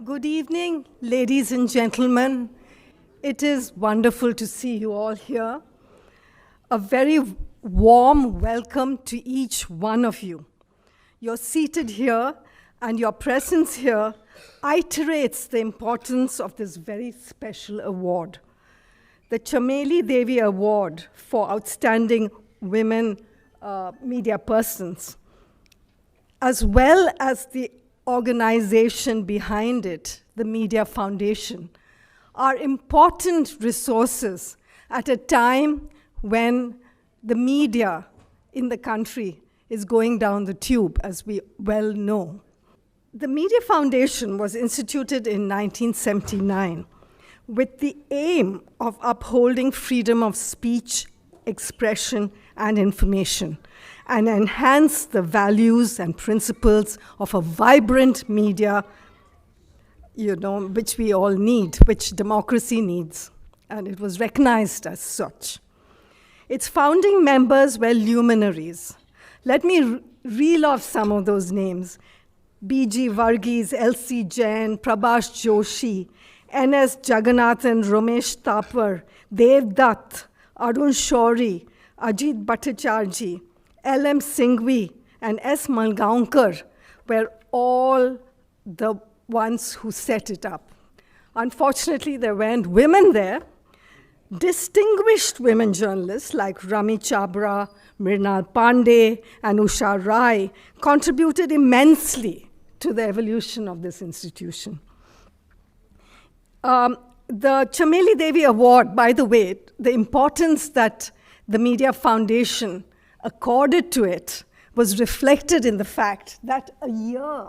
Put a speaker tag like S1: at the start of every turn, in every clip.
S1: Good evening, ladies and gentlemen. It is wonderful to see you all here. A very warm welcome to each one of you. You're seated here, and your presence here iterates the importance of this very special award. The Chameli Devi Award for Outstanding Women Mediapersons, as well as the organization behind it, the Media Foundation, are important resources at a time when the media in the country is going down the tube, as we well know. The Media Foundation was instituted in 1979 with the aim of upholding freedom of speech, expression, and information, and enhance the values and principles of a vibrant media, which we all need, which democracy needs, and it was recognized as such. Its founding members were luminaries. Let me reel off some of those names. B.G. Verghese, L.C. Jain, Prabhash Joshi, N.S. Jagannathan, Ramesh Thapar, Dev Dutt, Arun Shourie, Ajit Bhattacharjee, L.M. Singhvi, and S. Malgaonkar were all the ones who set it up. Unfortunately, there weren't women there. Distinguished women journalists like Rami Chabra, Mrinal Pandey, and Usha Rai contributed immensely to the evolution of this institution. The Chameli Devi Award, by the way, the importance that the Media Foundation accorded to it was reflected in the fact that a year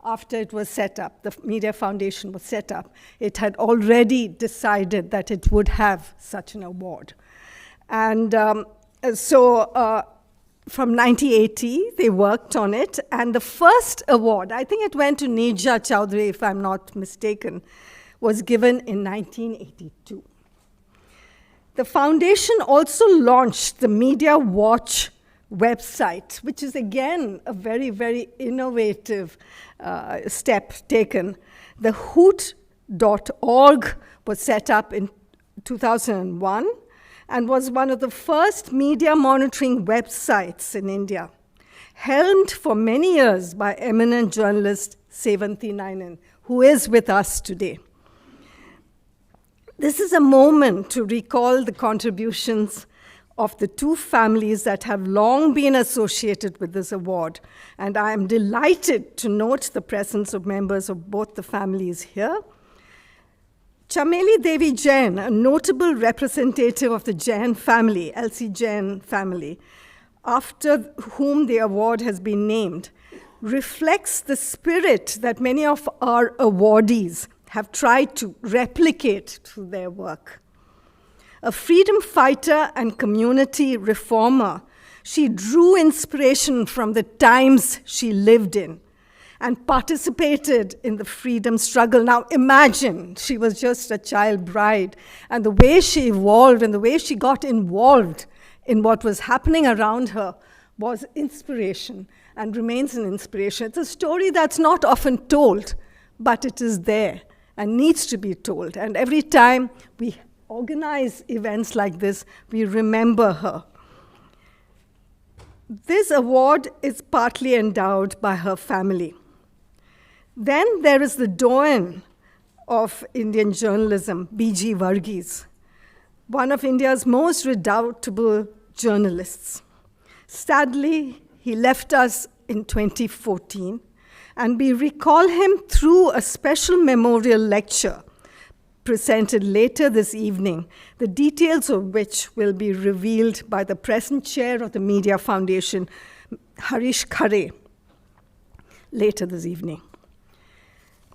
S1: after it was set up, the Media Foundation was set up, it had already decided that it would have such an award. And so from 1980, they worked on it, and the first award, I think it went to Neerja Chowdhury, if I'm not mistaken, was given in 1982. The foundation also launched the Media Watch website, which is again a very, very innovative step taken. The hoot.org was set up in 2001 and was one of the first media monitoring websites in India, helmed for many years by eminent journalist Sevanthi Nainen, who is with us today. This is a moment to recall the contributions of the two families that have long been associated with this award, and I am delighted to note the presence of members of both the families here. Chameli Devi Jain, a notable representative of the Jain family, L.C. Jain family, after whom the award has been named, reflects the spirit that many of our awardees have tried to replicate through their work. A freedom fighter and community reformer, she drew inspiration from the times she lived in and participated in the freedom struggle. Now imagine, she was just a child bride, and the way she evolved and the way she got involved in what was happening around her was inspiration and remains an inspiration. It's a story that's not often told, but it is there and needs to be told. And every time we organize events like this, we remember her. This award is partly endowed by her family. Then there is the doyen of Indian journalism, B.G. Verghese, one of India's most redoubtable journalists. Sadly, he left us in 2014, and we recall him through a special memorial lecture presented later this evening, the details of which will be revealed by the present chair of the Media Foundation, Harish Khare, later this evening.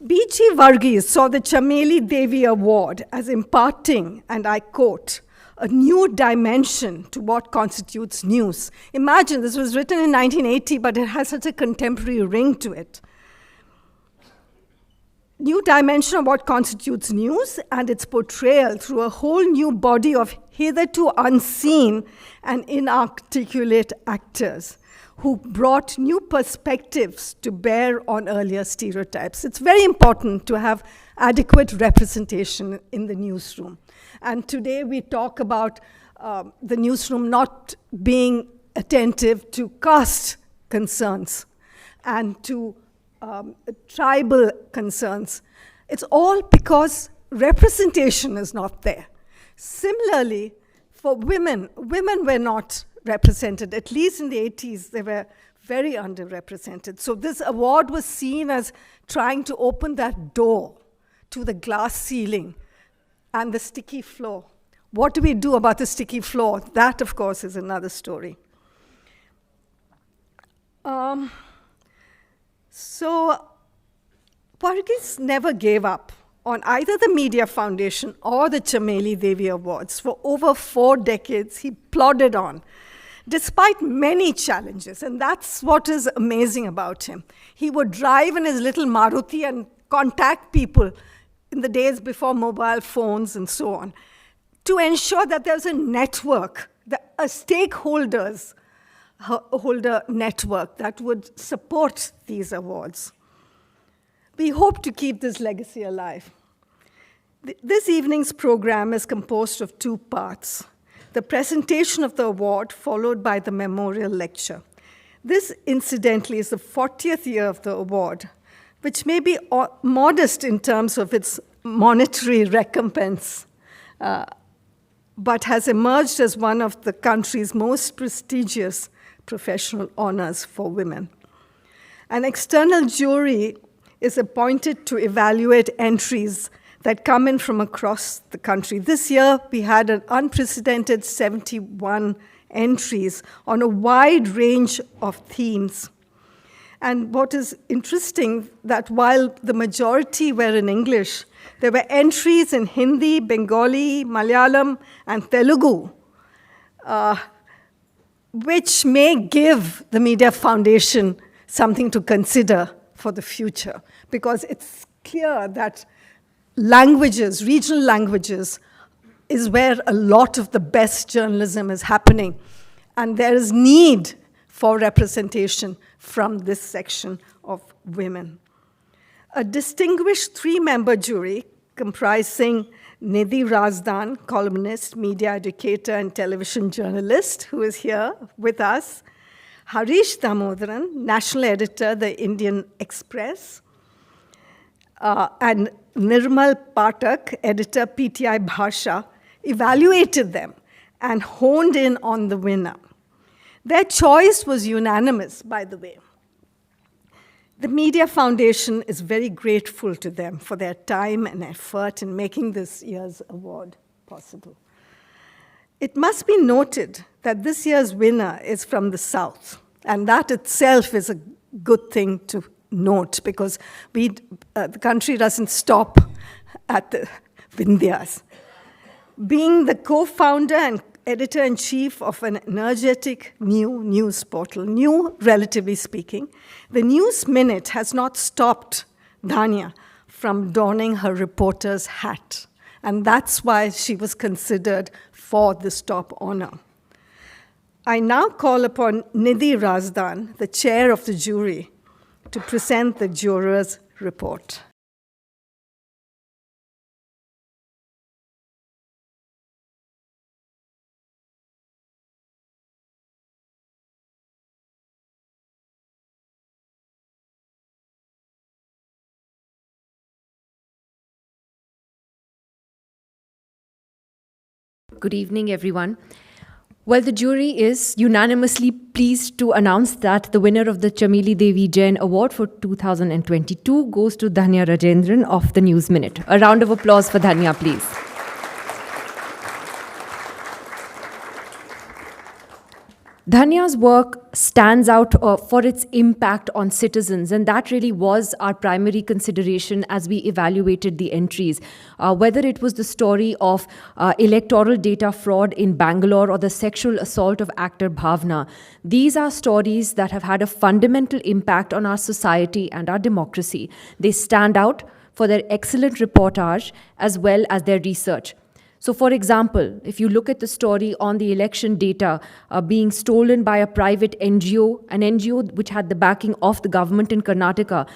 S1: B.G. Verghese saw the Chameli Devi Award as imparting, and I quote, a new dimension to what constitutes news. Imagine, this was written in 1980, but it has such a contemporary ring to it. New dimension of what constitutes news and its portrayal through a whole new body of hitherto unseen and inarticulate actors who brought new perspectives to bear on earlier stereotypes. It's very important to have adequate representation in the newsroom. And today we talk about the newsroom not being attentive to caste concerns and to tribal concerns. It's all because representation is not there. Similarly, for women were not represented. At least in the 80s, they were very underrepresented. So this award was seen as trying to open that door to the glass ceiling and the sticky floor. What do we do about the sticky floor? That, of course, is another story. So Verghese never gave up on either the Media Foundation or the Chameli Devi Awards. For over 4 decades, he plodded on, despite many challenges, and that's what is amazing about him. He would drive in his little Maruti and contact people in the days before mobile phones and so on, to ensure that there's a network, a stakeholder network that would support these awards. We hope to keep this legacy alive. This evening's program is composed of 2 parts: the presentation of the award, followed by the memorial lecture. This, incidentally, is the 40th year of the award, which may be modest in terms of its monetary recompense, but has emerged as one of the country's most prestigious professional honors for women. An external jury is appointed to evaluate entries that come in from across the country. This year, we had an unprecedented 71 entries on a wide range of themes. And what is interesting, that while the majority were in English, there were entries in Hindi, Bengali, Malayalam, and Telugu, which may give the Media Foundation something to consider for the future, because it's clear that languages, regional languages, is where a lot of the best journalism is happening. And there is need for representation from this section of women. A distinguished 3-member jury comprising Dhanya Rajendran, columnist, media educator, and television journalist, who is here with us, Harish Damodaran, national editor, The Indian Express, and Nirmal Pathak, editor, PTI Bhasha, evaluated them and honed in on the winner. Their choice was unanimous, by the way. The Media Foundation is very grateful to them for their time and effort in making this year's award possible. It must be noted that this year's winner is from the South, and that itself is a good thing to note, because the country doesn't stop at the Vindhyas. Being the co-founder and editor-in-chief of an energetic new news portal, new relatively speaking, the News Minute has not stopped Dhanya from donning her reporter's hat. And that's why she was considered for this top honor. I now call upon Dhanya Rajendran, the chair of the jury, to present the jurors' report.
S2: Good evening, everyone. Well, the jury is unanimously pleased to announce that the winner of the Chameli Devi Jain Award for 2022 goes to Dhanya Rajendran of the News Minute. A round of applause for Dhanya, please. Dhanya's work stands out for its impact on citizens, and that really was our primary consideration as we evaluated the entries. Whether it was the story of electoral data fraud in Bangalore or the sexual assault of actor Bhavna, these are stories that have had a fundamental impact on our society and our democracy. They stand out for their excellent reportage as well as their research. So, for example, if you look at the story on the election data being stolen by a private NGO, an NGO which had the backing of the government in Karnataka,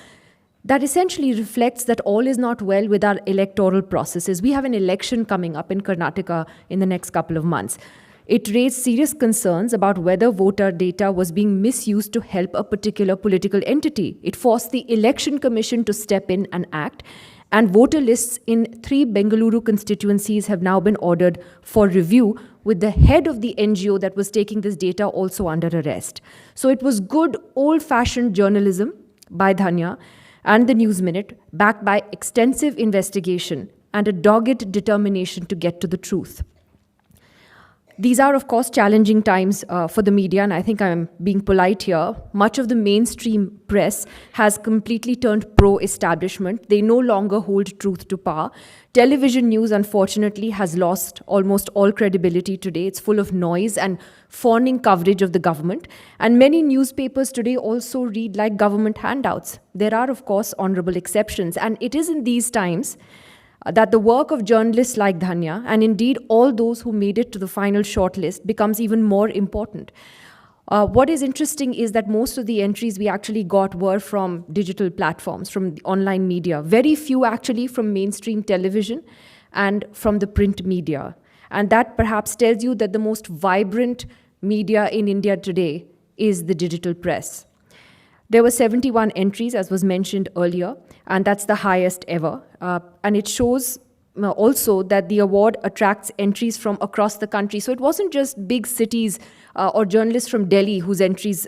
S2: that essentially reflects that all is not well with our electoral processes. We have an election coming up in Karnataka in the next couple of months. It raised serious concerns about whether voter data was being misused to help a particular political entity. It forced the Election Commission to step in and act. And voter lists in 3 Bengaluru constituencies have now been ordered for review, with the head of the NGO that was taking this data also under arrest. So it was good old-fashioned journalism by Dhanya and the News Minute, backed by extensive investigation and a dogged determination to get to the truth. These are, of course, challenging times for the media, and I think I'm being polite here. Much of the mainstream press has completely turned pro-establishment. They no longer hold truth to power. Television news, unfortunately, has lost almost all credibility today. It's full of noise and fawning coverage of the government. And many newspapers today also read like government handouts. There are, of course, honorable exceptions. And it is in these times that the work of journalists like Dhanya, and indeed all those who made it to the final shortlist, becomes even more important. What is interesting is that most of the entries we actually got were from digital platforms, from the online media. Very few actually from mainstream television and from the print media. And that perhaps tells you that the most vibrant media in India today is the digital press. There were 71 entries, as was mentioned earlier, and that's the highest ever. And it shows also that the award attracts entries from across the country. So it wasn't just big cities or journalists from Delhi whose entries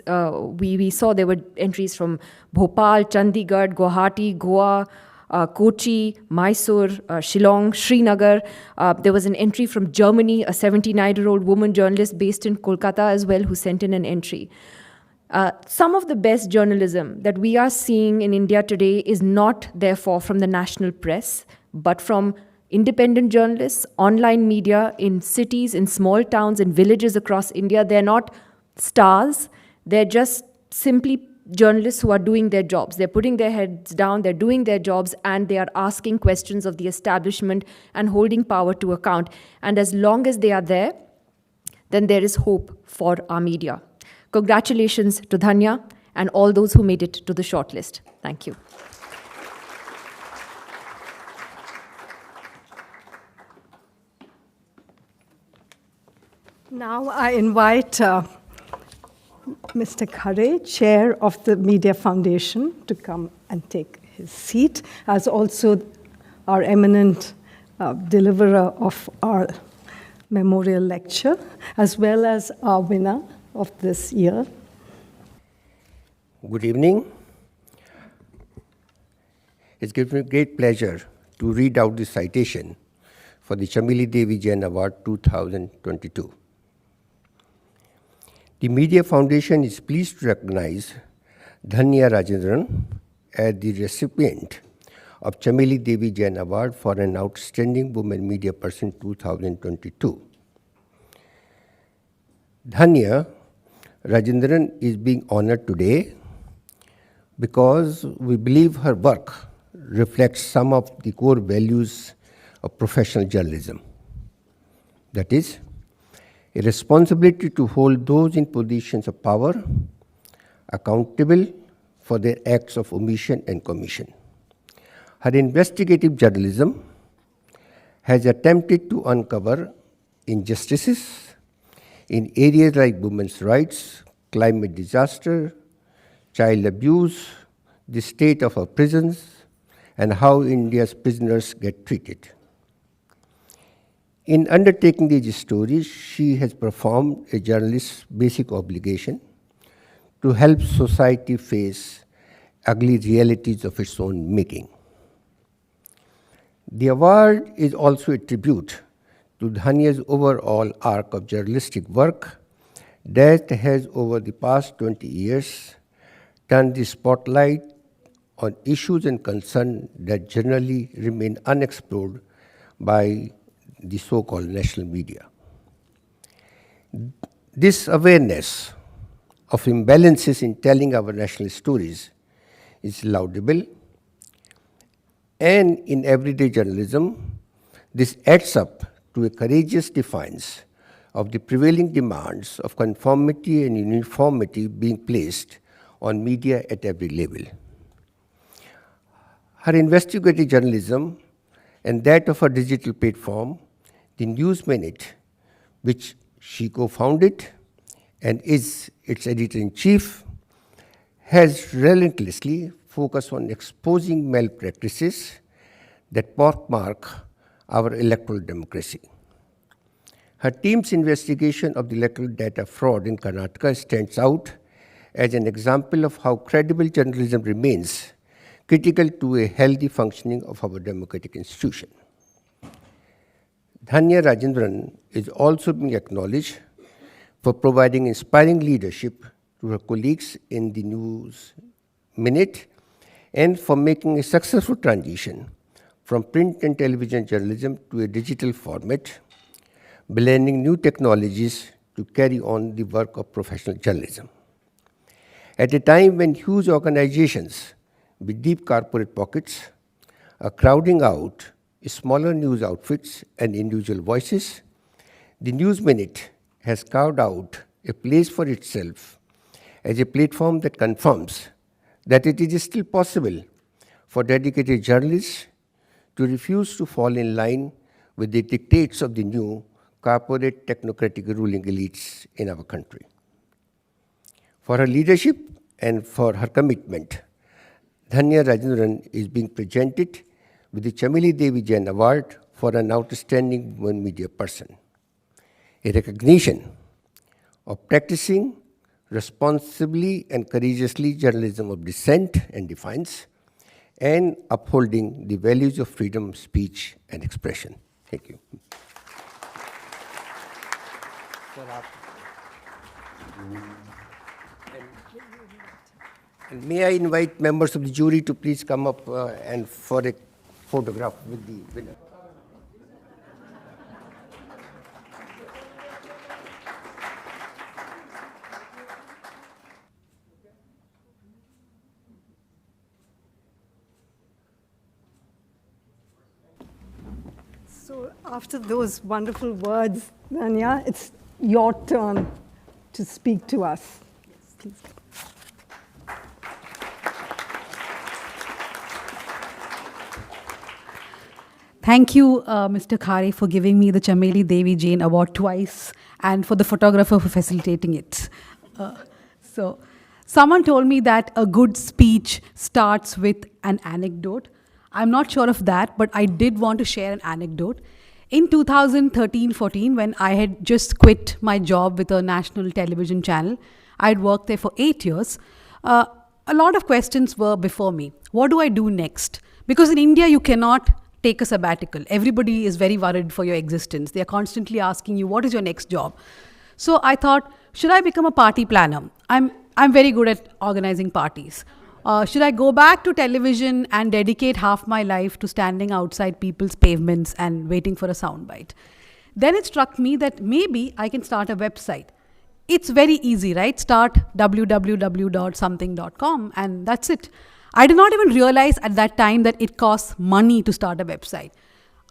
S2: we saw. There were entries from Bhopal, Chandigarh, Guwahati, Goa, Kochi, Mysore, Shillong, Srinagar. There was an entry from Germany, a 79-year-old woman journalist based in Kolkata as well, who sent in an entry. Some of the best journalism that we are seeing in India today is not, therefore, from the national press, but from independent journalists, online media in cities, in small towns, in villages across India. They're not stars. They're just simply journalists who are doing their jobs. They're putting their heads down, they're doing their jobs, and they are asking questions of the establishment and holding power to account. And as long as they are there, then there is hope for our media. Congratulations to Dhanya and all those who made it to the shortlist. Thank you.
S1: Now I invite Mr. Khare, Chair of the Media Foundation, to come and take his seat, as also our eminent deliverer of our memorial lecture, as well as our winner of this year.
S3: Good evening. It's given me great pleasure to read out the citation for the Chameli Devi Jain Award 2022. The Media Foundation is pleased to recognize Dhanya Rajendran as the recipient of Chameli Devi Jain Award for an Outstanding Women Mediaperson 2022. Dhanya Rajendran is being honored today because we believe her work reflects some of the core values of professional journalism. That is, a responsibility to hold those in positions of power accountable for their acts of omission and commission. Her investigative journalism has attempted to uncover injustices in areas like women's rights, climate disaster, child abuse, the state of our prisons, and how India's prisoners get treated. In undertaking these stories, she has performed a journalist's basic obligation to help society face ugly realities of its own making. The award is also a tribute to Dhanya's overall arc of journalistic work that has, over the past 20 years, turned the spotlight on issues and concerns that generally remain unexplored by the so-called national media. This awareness of imbalances in telling our national stories is laudable, and in everyday journalism, this adds up to a courageous defiance of the prevailing demands of conformity and uniformity being placed on media at every level. Her investigative journalism and that of her digital platform, the News Minute, which she co-founded and is its editor-in-chief, has relentlessly focused on exposing malpractices that pockmark our electoral democracy. Her team's investigation of the electoral data fraud in Karnataka stands out as an example of how credible journalism remains critical to a healthy functioning of our democratic institution. Dhanya Rajendran is also being acknowledged for providing inspiring leadership to her colleagues in the News Minute and for making a successful transition from print and television journalism to a digital format, blending new technologies to carry on the work of professional journalism. At a time when huge organizations with deep corporate pockets are crowding out smaller news outfits and individual voices, the News Minute has carved out a place for itself as a platform that confirms that it is still possible for dedicated journalists to refuse to fall in line with the dictates of the new corporate technocratic ruling elites in our country. For her leadership and for her commitment, Dhanya Rajendran is being presented with the Chameli Devi Jain Award for an Outstanding Women Mediaperson, a recognition of practicing responsibly and courageously journalism of dissent and defiance, and upholding the values of freedom of speech and expression. Thank you. And may I invite members of the jury to please come up and for a photograph with the winner.
S1: So after those wonderful words, Dhanya, it's your turn to speak to us. Yes, please.
S4: Thank you, Mr. Khare, for giving me the Chameli Devi Jain Award twice, and for the photographer for facilitating it. So, someone told me that a good speech starts with an anecdote. I'm not sure of that, but I did want to share an anecdote. In 2013-14, when I had just quit my job with a national television channel, I had worked there for 8 years. A lot of questions were before me. What do I do next? Because in India, you cannot take a sabbatical. Everybody is very worried for your existence. They are constantly asking you, what is your next job? So I thought, should I become a party planner? I'm very good at organizing parties. Should I go back to television and dedicate half my life to standing outside people's pavements and waiting for a soundbite? Then it struck me that maybe I can start a website. It's very easy, right? Start www.something.com and that's it. I did not even realize at that time that it costs money to start a website.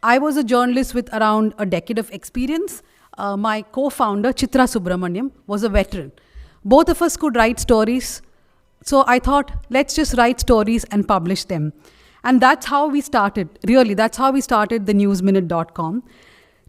S4: I was a journalist with around a decade of experience. My co-founder, Chitra Subramaniam, was a veteran. Both of us could write stories. So I thought, let's just write stories and publish them. And that's how we started. Really, that's how we started the newsminute.com.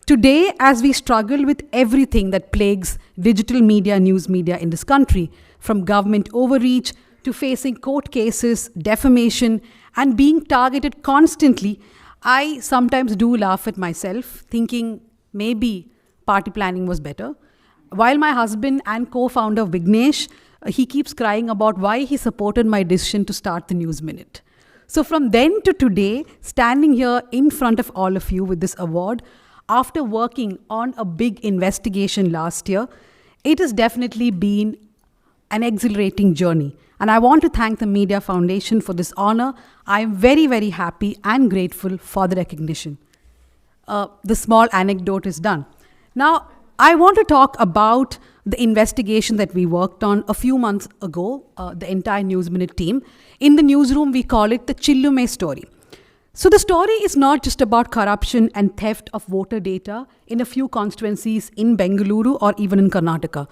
S4: Today, as we struggle with everything that plagues digital media, news media in this country, from government overreach to facing court cases, defamation, and being targeted constantly, I sometimes do laugh at myself, thinking maybe party planning was better. While my husband and co-founder Vignesh, he keeps crying about why he supported my decision to start the News Minute. So from then to today, standing here in front of all of you with this award, after working on a big investigation last year, it has definitely been an exhilarating journey. And I want to thank the Media Foundation for this honor. I am very, very happy and grateful for the recognition. The small anecdote is done. Now, I want to talk about the investigation that we worked on a few months ago, the entire News Minute team. In the newsroom, we call it the Chillume story. So the story is not just about corruption and theft of voter data in a few constituencies in Bengaluru or even in Karnataka.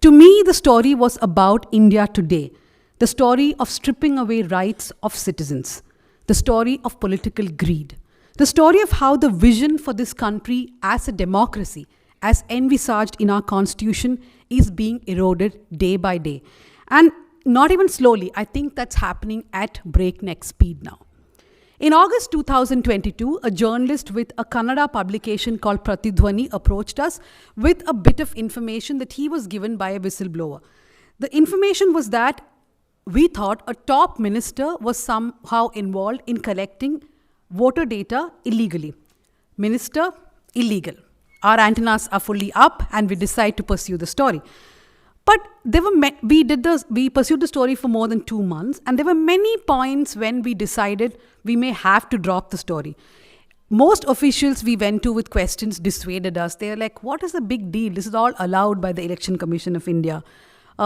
S4: To me, the story was about India today, the story of stripping away rights of citizens, the story of political greed, the story of how the vision for this country as a democracy, as envisaged in our constitution, is being eroded day by day. And not even slowly, I think that's happening at breakneck speed now. In August 2022, a journalist with a Kannada publication called Pratidhwani approached us with a bit of information that he was given by a whistleblower. The information was that we thought a top minister was somehow involved in collecting voter data illegally. Minister, illegal. Our antennas are fully up and we decide to pursue the story. But we pursued the story for more than 2 months, and there were many points when we decided we may have to drop the story. Most officials we went to with questions dissuaded us. They were like, what is the big deal? This is all allowed by the Election Commission of India. We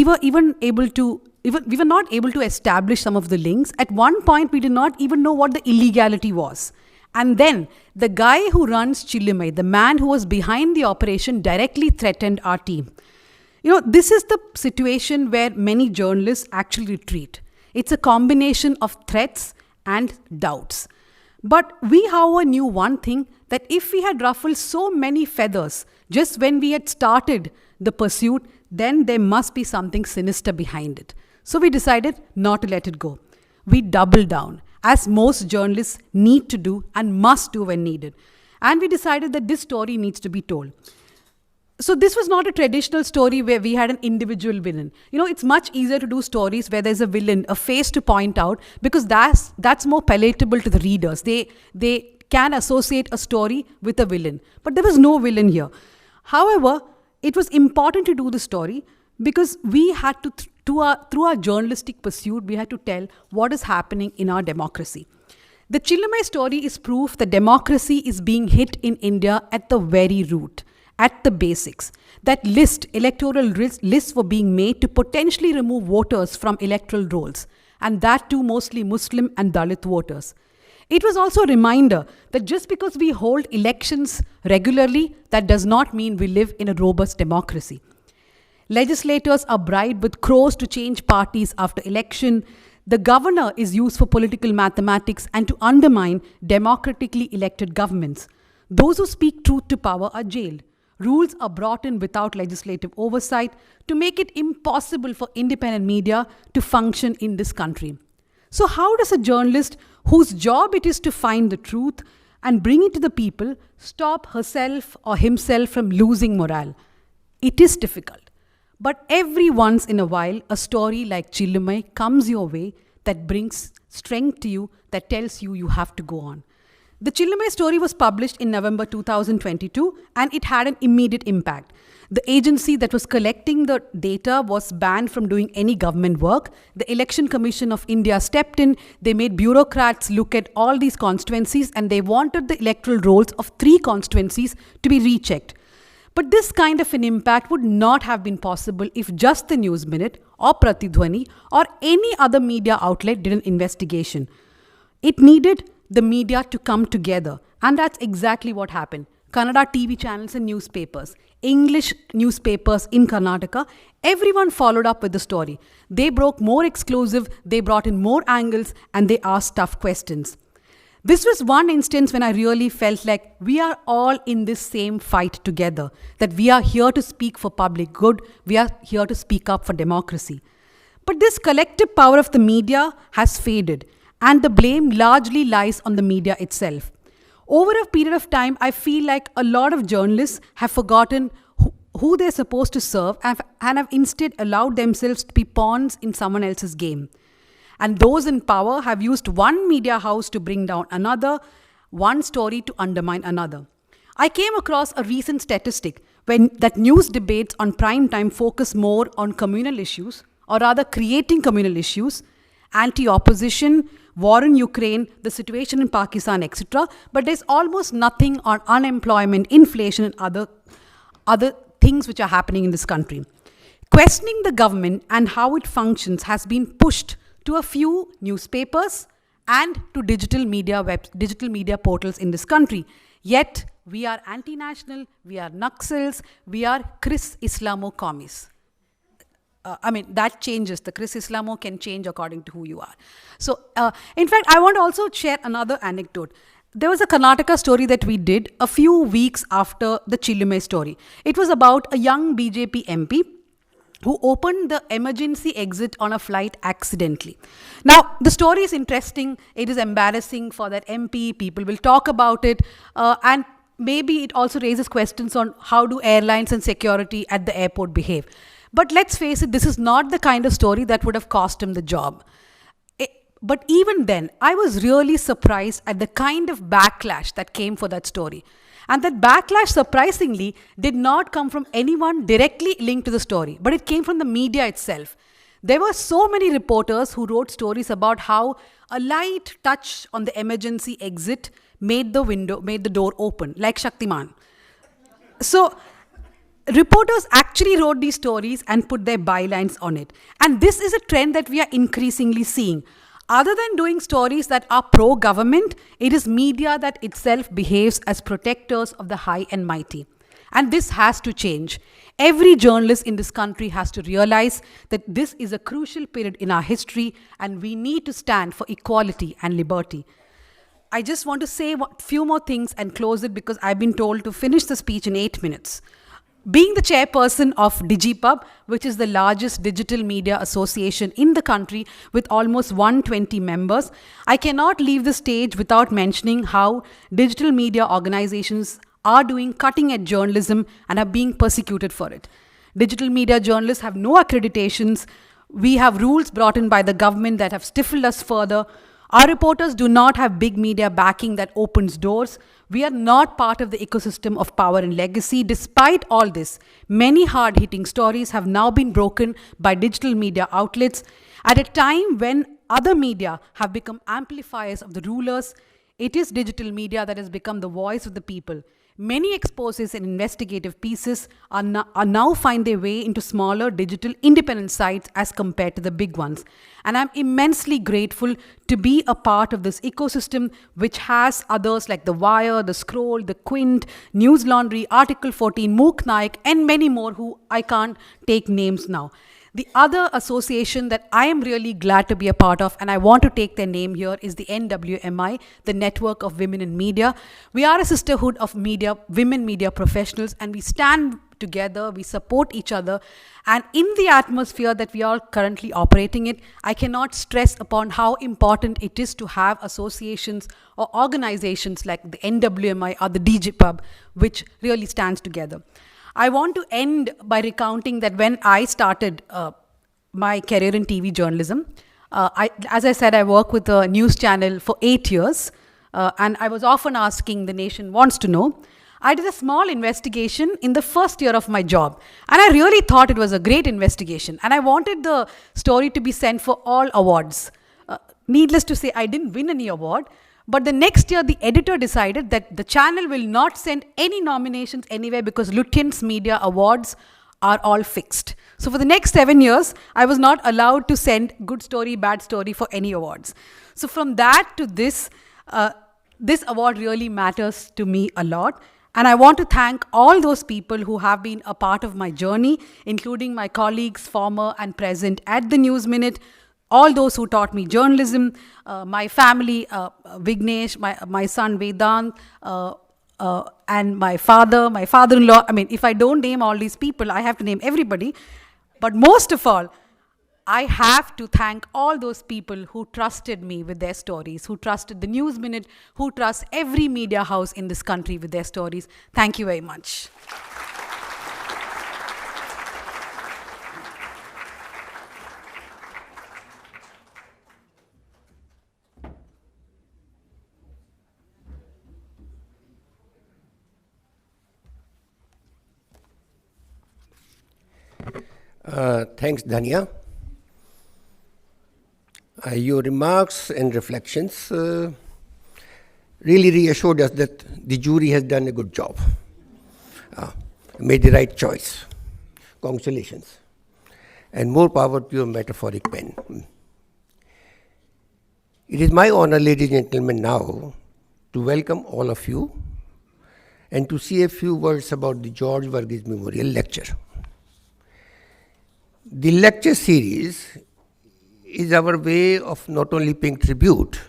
S4: were not able to establish some of the links. At one point, we did not even know what the illegality was. And then the guy who runs Chilimai, the man who was behind the operation, directly threatened our team. This is the situation where many journalists actually retreat. It's a combination of threats and doubts. But we, however, knew one thing, that if we had ruffled so many feathers just when we had started the pursuit, then there must be something sinister behind it. So we decided not to let it go. We doubled down, as most journalists need to do and must do when needed. And we decided that this story needs to be told. So this was not a traditional story where we had an individual villain. It's much easier to do stories where there's a villain, a face to point out, because that's more palatable to the readers. They can associate a story with a villain. But there was no villain here. However, it was important to do the story because we had to, through our journalistic pursuit, we had to tell what is happening in our democracy. The Chilimai story is proof that democracy is being hit in India at the very root, at the basics. That electoral lists were being made to potentially remove voters from electoral rolls, and that too mostly Muslim and Dalit voters. It was also a reminder that just because we hold elections regularly, that does not mean we live in a robust democracy. Legislators are bribed with crores to change parties after election. The governor is used for political mathematics and to undermine democratically elected governments. Those who speak truth to power are jailed. Rules are brought in without legislative oversight to make it impossible for independent media to function in this country. So how does a journalist whose job it is to find the truth and bring it to the people stop herself or himself from losing morale? It is difficult. But every once in a while, a story like Chilimai comes your way that brings strength to you, that tells you you have to go on. The Chilimai story was published in November 2022 and it had an immediate impact. The agency that was collecting the data was banned from doing any government work. The Election Commission of India stepped in. They made bureaucrats look at all these constituencies and they wanted the electoral rolls of 3 constituencies to be rechecked. But this kind of an impact would not have been possible if just the News Minute or Pratidhwani or any other media outlet did an investigation. It needed the media to come together, and that's exactly what happened. Kannada TV channels and newspapers, English newspapers in Karnataka, everyone followed up with the story. They broke more exclusive, they brought in more angles, and they asked tough questions. This was one instance when I really felt like we are all in this same fight together, that we are here to speak for public good, we are here to speak up for democracy. But this collective power of the media has faded, and the blame largely lies on the media itself. Over a period of time, I feel like a lot of journalists have forgotten who they're supposed to serve and have instead allowed themselves to be pawns in someone else's game. And those in power have used one media house to bring down another, one story to undermine another. I came across a recent statistic that news debates on prime time focus more on communal issues, or rather creating communal issues, anti-opposition, war in Ukraine, the situation in Pakistan, etc. But there's almost nothing on unemployment, inflation, and other things which are happening in this country. Questioning the government and how it functions has been pushed to a few newspapers and to digital media portals in this country. Yet, we are anti-national, we are Naxals, we are Chris Islamo-commies. That changes. The Chris Islamo can change according to who you are. So, in fact, I want to also share another anecdote. There was a Karnataka story that we did a few weeks after the Chilume story. It was about a young BJP MP who opened the emergency exit on a flight accidentally. Now, the story is interesting. It is embarrassing for that MP. People will talk about it. And maybe it also raises questions on how do airlines and security at the airport behave. But let's face it, this is not the kind of story that would have cost him the job. But even then, I was really surprised at the kind of backlash that came for that story. And that backlash, surprisingly, did not come from anyone directly linked to the story, but it came from the media itself. There were so many reporters who wrote stories about how a light touch on the emergency exit made the door open, like Shaktiman. So, reporters actually wrote these stories and put their bylines on it. And this is a trend that we are increasingly seeing. Other than doing stories that are pro-government, it is media that itself behaves as protectors of the high and mighty. And this has to change. Every journalist in this country has to realize that this is a crucial period in our history and we need to stand for equality and liberty. I just want to say a few more things and close it because I've been told to finish the speech in 8 minutes. Being the chairperson of DigiPub, which is the largest digital media association in the country with almost 120 members, I cannot leave the stage without mentioning how digital media organizations are doing cutting-edge journalism and are being persecuted for it. Digital media journalists have no accreditations. We have rules brought in by the government that have stifled us further. Our reporters do not have big media backing that opens doors. We are not part of the ecosystem of power and legacy. Despite all this, many hard-hitting stories have now been broken by digital media outlets. At a time when other media have become amplifiers of the rulers, it is digital media that has become the voice of the people. Many exposes and investigative pieces are now find their way into smaller digital independent sites as compared to the big ones. And I'm immensely grateful to be a part of this ecosystem which has others like The Wire, The Scroll, The Quint, News Laundry, Article 14, Mook Naik, and many more who I can't take names now. The other association that I am really glad to be a part of, and I want to take their name here, is the NWMI, the Network of Women in Media. We are a sisterhood of women media professionals, and we stand together, we support each other. And in the atmosphere that we are currently operating in, I cannot stress upon how important it is to have associations or organizations like the NWMI or the DigiPub, which really stands together. I want to end by recounting that when I started my career in TV journalism, as I said, I worked with a news channel for 8 years, and I was often asking the nation wants to know. I did a small investigation in the first year of my job, and I really thought it was a great investigation, and I wanted the story to be sent for all awards. Needless to say, I didn't win any award. But the next year, the editor decided that the channel will not send any nominations anywhere because Lutyens Media Awards are all fixed. So for the next 7 years, I was not allowed to send good story, bad story for any awards. So from that to this, this award really matters to me a lot. And I want to thank all those people who have been a part of my journey, including my colleagues, former and present at the News Minute, all those who taught me journalism, my family, Vignesh, my son Vedant, and my father-in-law. I mean, if I don't name all these people, I have to name everybody. But most of all, I have to thank all those people who trusted me with their stories, who trusted the News Minute, who trust every media house in this country with their stories. Thank you very much.
S3: Thanks, Dhanya. Your remarks and reflections really reassured us that the jury has done a good job, made the right choice. Congratulations. And more power to your metaphoric pen. It is my honor, ladies and gentlemen, now to welcome all of you and to say a few words about the George Verghese Memorial Lecture. The lecture series is our way of not only paying tribute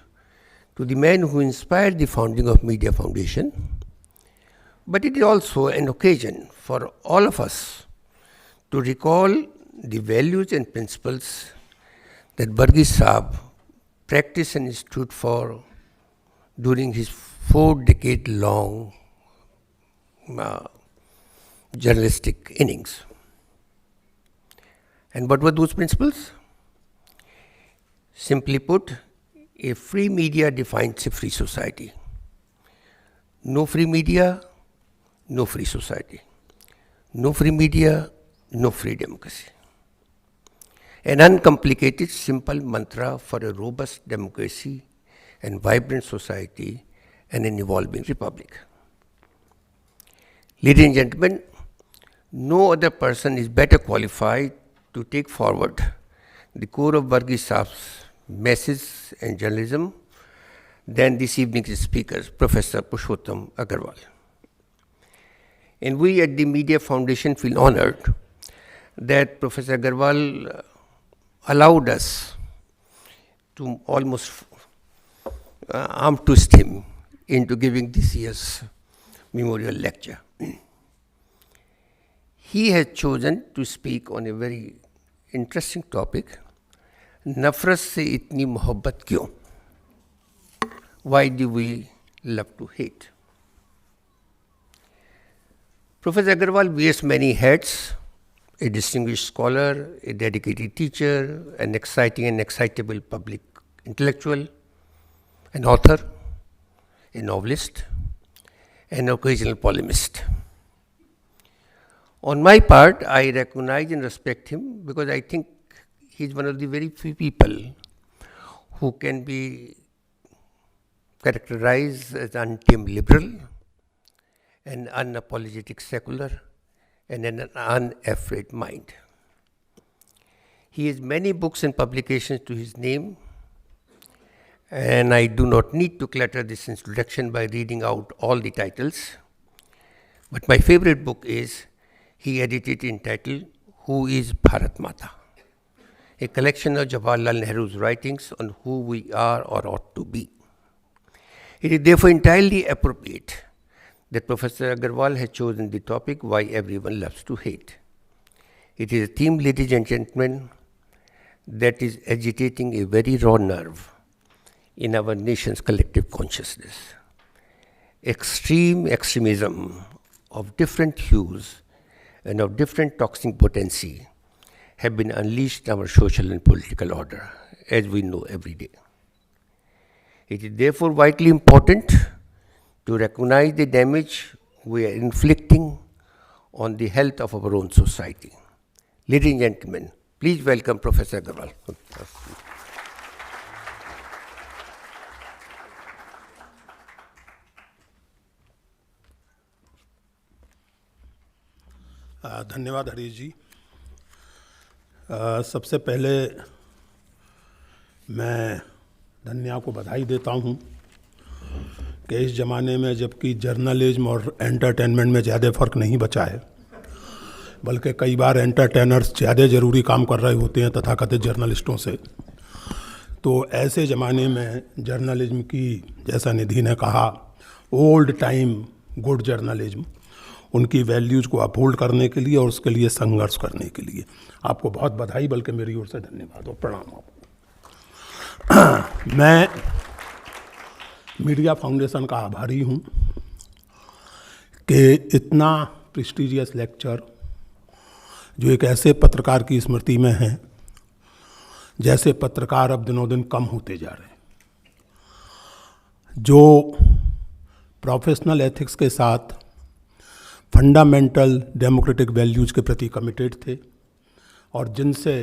S3: to the man who inspired the founding of Media Foundation, but it is also an occasion for all of us to recall the values and principles that Verghese Saab practiced and stood for during his 4-decade-long journalistic innings. And what were those principles? Simply put, a free media defines a free society. No free media, no free society. No free media, no free democracy. An uncomplicated, simple mantra for a robust democracy and vibrant society and an evolving republic. Ladies and gentlemen, no other person is better qualified to take forward the core of Verghese Saab's message and journalism than this evening's speaker, Professor Purushottam Agrawal. And we at the Media Foundation feel honored that Professor Agrawal allowed us to almost arm twist him into giving this year's memorial lecture. He has chosen to speak on a very interesting topic, Naphrat se itni mohabbat kyon? Why do we love to hate? Professor Agrawal wears many hats: a distinguished scholar, a dedicated teacher, an exciting and excitable public intellectual, an author, a novelist, an occasional polemist. On my part, I recognize and respect him because I think he's one of the very few people who can be characterized as untamed liberal, an unapologetic secular, and an unafraid mind. He has many books and publications to his name, and I do not need to clutter this introduction by reading out all the titles. But my favorite book is he edited entitled Who is Bharat Mata? A collection of Jawaharlal Nehru's writings on who we are or ought to be. It is therefore entirely appropriate that Professor Agrawal has chosen the topic, Why Everyone Loves to Hate. It is a theme, ladies and gentlemen, that is agitating a very raw nerve in our nation's collective consciousness. Extremism of different hues and of different toxic potency have been unleashed in our social and political order, as we know every day. It is therefore vitally important to recognize the damage we are inflicting on the health of our own society. Ladies and gentlemen, please welcome Professor Agrawal.
S5: धन्यवाद हरीश जी। सबसे पहले मैं धन्या को बधाई देता हूँ कि इस ज़माने में जबकि जर्नलिज्म और एंटरटेनमेंट में ज़्यादा फ़र्क नहीं बचा है, बल्कि कई बार एंटरटेनर्स ज़्यादा ज़रूरी काम कर रहे होते हैं तथाकथित जर्नलिस्टों से, तो ऐसे ज़माने में जर्नलिज्म की, जैसा निधि ने कहा, ओल्ड टाइम गुड जर्नलिज्म, उनकी वैल्यूज़ को अपहोल्ड करने के लिए और उसके लिए संघर्ष करने के लिए आपको बहुत बधाई, बल्कि मेरी ओर से धन्यवाद और प्रणाम आपको। मैं मीडिया फाउंडेशन का आभारी हूँ कि इतना प्रेस्टिजियस लेक्चर जो एक ऐसे पत्रकार की स्मृति में है, जैसे पत्रकार अब दिनों दिन कम होते जा रहे हैं, जो प्रोफेशनल एथिक्स के साथ फंडामेंटल डेमोक्रेटिक वैल्यूज़ के प्रति कमिटेड थे और जिनसे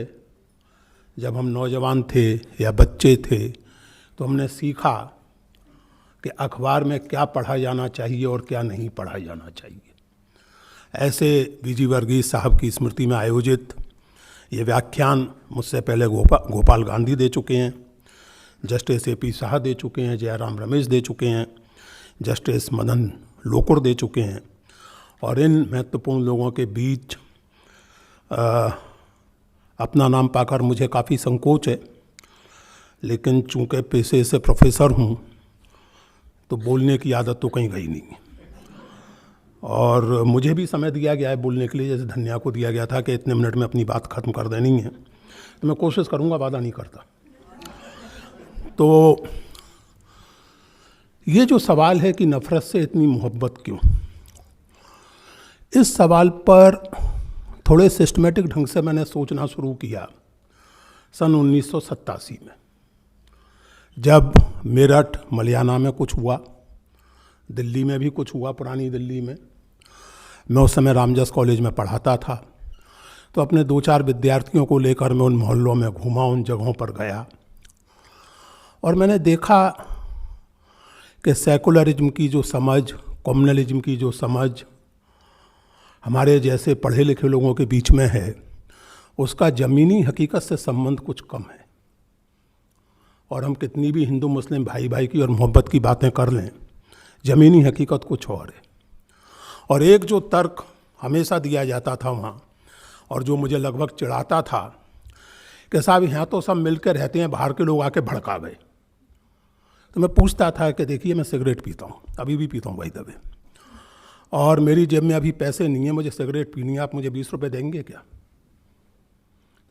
S5: जब हम नौजवान थे या बच्चे थे तो हमने सीखा कि अखबार में क्या पढ़ा जाना चाहिए और क्या नहीं पढ़ा जाना चाहिए। ऐसे वीजी वर्गीस साहब की स्मृति में आयोजित ये व्याख्यान मुझसे पहले गोपाल गांधी दे चुके हैं, जस्टिस AP शाह दे चुके हैं, जयराम रमेश दे चुके हैं, जस्टिस मदन लोकुर दे चुके हैं। और इन महत्वपूर्ण लोगों के बीच अपना नाम पाकर मुझे काफ़ी संकोच है, लेकिन चूंकि पेशे से प्रोफेसर हूँ तो बोलने की आदत तो कहीं गई नहीं है। और मुझे भी समय दिया गया है बोलने के लिए, जैसे धन्या को दिया गया था कि इतने मिनट में अपनी बात खत्म कर देनी है, तो मैं कोशिश करूँगा, वादा नहीं करता। तो ये जो सवाल है कि नफरत से इतनी मोहब्बत क्यों, इस सवाल पर थोड़े सिस्टमेटिक ढंग से मैंने सोचना शुरू किया सन 1987 में, जब मेरठ मलियाना में कुछ हुआ, दिल्ली में भी कुछ हुआ, पुरानी दिल्ली में। मैं उस समय रामजस कॉलेज में पढ़ाता था, तो अपने 2-4 विद्यार्थियों को लेकर मैं उन मोहल्लों में घूमा, उन जगहों पर गया, और मैंने देखा कि सेकुलरिज्म की जो समझ, कम्युनलिज्म की जो समझ हमारे जैसे पढ़े लिखे लोगों के बीच में है, उसका ज़मीनी हकीकत से संबंध कुछ कम है। और हम कितनी भी हिंदू मुस्लिम भाई भाई की और मोहब्बत की बातें कर लें, ज़मीनी हकीकत कुछ और है। और एक जो तर्क हमेशा दिया जाता था वहाँ, और जो मुझे लगभग चिढ़ाता था, कि साहब यहाँ तो सब मिलकर रहते हैं, बाहर के लोग आके भड़का गए। तो मैं पूछता था कि देखिए, मैं सिगरेट पीता हूँ, अभी भी पीता हूँ भाई दबे, और मेरी जेब में अभी पैसे नहीं है, मुझे सिगरेट पीनी है, आप मुझे 20 रुपये देंगे क्या?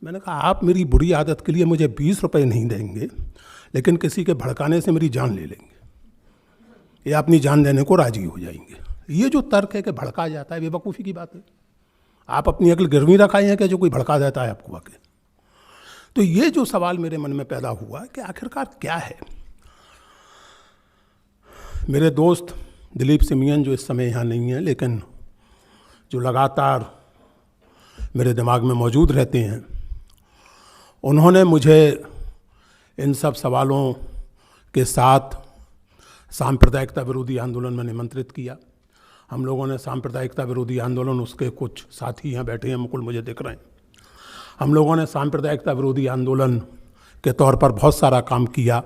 S5: मैंने कहा, आप मेरी बुरी आदत के लिए मुझे 20 रुपये नहीं देंगे, लेकिन किसी के भड़काने से मेरी जान ले लेंगे, या अपनी जान देने को राजी हो जाएंगे। ये जो तर्क है कि भड़का जाता है, बेवकूफ़ी की बात है। आप अपनी अकल गिरवी रखाई है कि जो कोई भड़का देता है आपको आके? तो ये जो सवाल मेरे मन में पैदा हुआ कि आखिरकार क्या है। मेरे दोस्त दिलीप सिमियन, जो इस समय यहाँ नहीं है, लेकिन जो लगातार मेरे दिमाग में मौजूद रहते हैं, उन्होंने मुझे इन सब सवालों के साथ सांप्रदायिकता विरोधी आंदोलन में निमंत्रित किया। हम लोगों ने सांप्रदायिकता विरोधी आंदोलन, उसके कुछ साथी यहाँ बैठे हैं, मुकुल मुझे दिख रहे हैं, हम लोगों ने सांप्रदायिकता विरोधी आंदोलन के तौर पर बहुत सारा काम किया,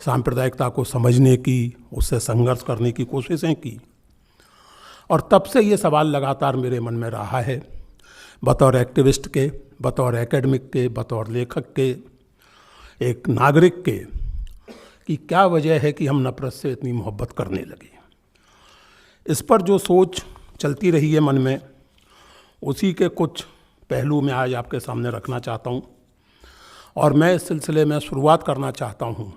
S5: सांप्रदायिकता को समझने की, उससे संघर्ष करने की कोशिशें की। और तब से ये सवाल लगातार मेरे मन में रहा है, बतौर एक्टिविस्ट के, बतौर एकेडमिक के, बतौर लेखक के, एक नागरिक के, कि क्या वजह है कि हम नफरत से इतनी मोहब्बत करने लगे। इस पर जो सोच चलती रही है मन में, उसी के कुछ पहलू मैं आज आपके सामने रखना चाहता हूँ। और मैं इस सिलसिले में शुरुआत करना चाहता हूँ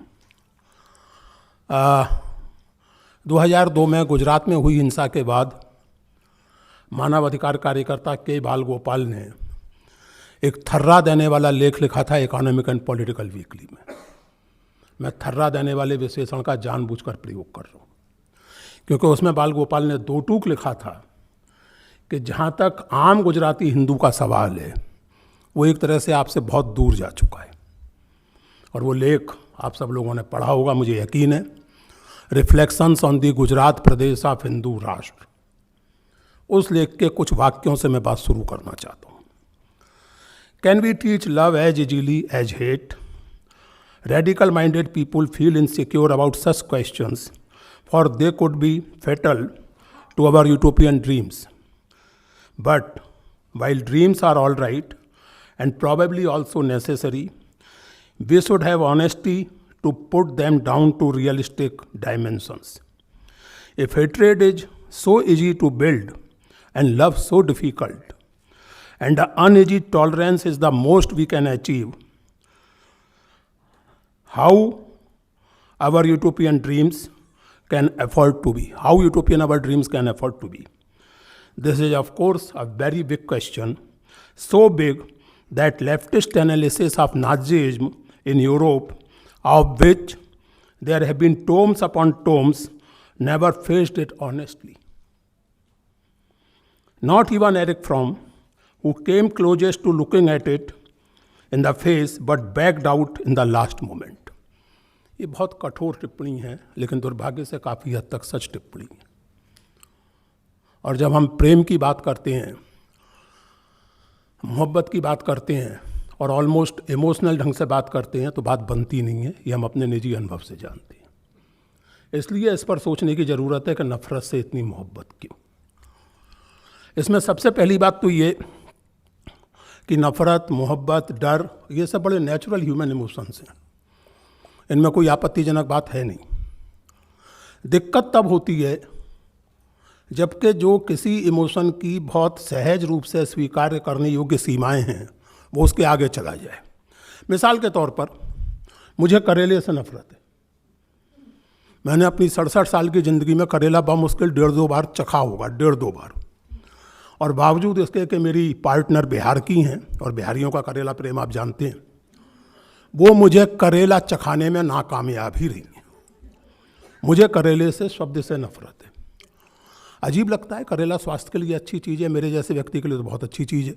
S5: 2002 में गुजरात में हुई हिंसा के बाद मानवाधिकार कार्यकर्ता के बाल गोपाल ने एक थर्रा देने वाला लेख लिखा था इकोनॉमिक एंड पॉलिटिकल वीकली में। मैं थर्रा देने वाले विशेषण का जानबूझकर प्रयोग कर रहा हूँ, क्योंकि उसमें बाल गोपाल ने 2 टूक लिखा था कि जहाँ तक आम गुजराती हिंदू का सवाल है, वो एक तरह से आपसे बहुत दूर जा चुका है। और वो लेख आप सब लोगों ने पढ़ा होगा, मुझे यकीन है, reflections on the Gujarat Pradesh of Hindu राष्ट्र। उस लेख के कुछ वाक्यों से मैं बात शुरू करना चाहता हूँ। Can we teach love as easily as hate? Radical minded people feel insecure about such questions, for they could be fatal to our utopian dreams. But while dreams are all right and probably also necessary, we should have honesty to put them down to realistic dimensions. If hatred is so easy to build and love so difficult, and the uneasy tolerance is the most we can achieve, how our utopian dreams can afford to be? How utopian our dreams can afford to be? This is, of course, a very big question, so big that leftist analysis of Nazism in Europe, of which there have been tomes upon tomes, never faced it honestly. Not even Eric Fromm, who came closest to looking at it in the face but backed out in the last moment. ये बहुत कठोर टिप्पणी है, लेकिन दुर्भाग्य से काफ़ी हद तक सच टिप्पणी है। और जब हम प्रेम की बात करते हैं, मोहब्बत की बात करते हैं, और ऑलमोस्ट इमोशनल ढंग से बात करते हैं तो बात बनती नहीं है, ये हम अपने निजी अनुभव से जानते हैं। इसलिए इस पर सोचने की ज़रूरत है कि नफरत से इतनी मोहब्बत क्यों। इसमें सबसे पहली बात तो ये कि नफरत, मोहब्बत, डर, ये सब बड़े नेचुरल ह्यूमन इमोशंस हैं, इनमें कोई आपत्तिजनक बात है नहीं। दिक्कत तब होती है जबकि जो किसी इमोशन की बहुत सहज रूप से स्वीकार्य करने योग्य सीमाएं हैं वो उसके आगे चला जाए। मिसाल के तौर पर मुझे करेले से नफरत है। मैंने अपनी 67 साल की ज़िंदगी में करेला बामुश्किल 1.5-2 बार चखा होगा, 1.5-2 बार, और बावजूद इसके कि मेरी पार्टनर बिहार की हैं और बिहारियों का करेला प्रेम आप जानते हैं, वो मुझे करेला चखाने में नाकामयाब ही रही है। मुझे करेले से शब्द से नफरत है। अजीब लगता है, करेला स्वास्थ्य के लिए अच्छी चीज़ है, मेरे जैसे व्यक्ति के लिए तो बहुत अच्छी चीज़ है,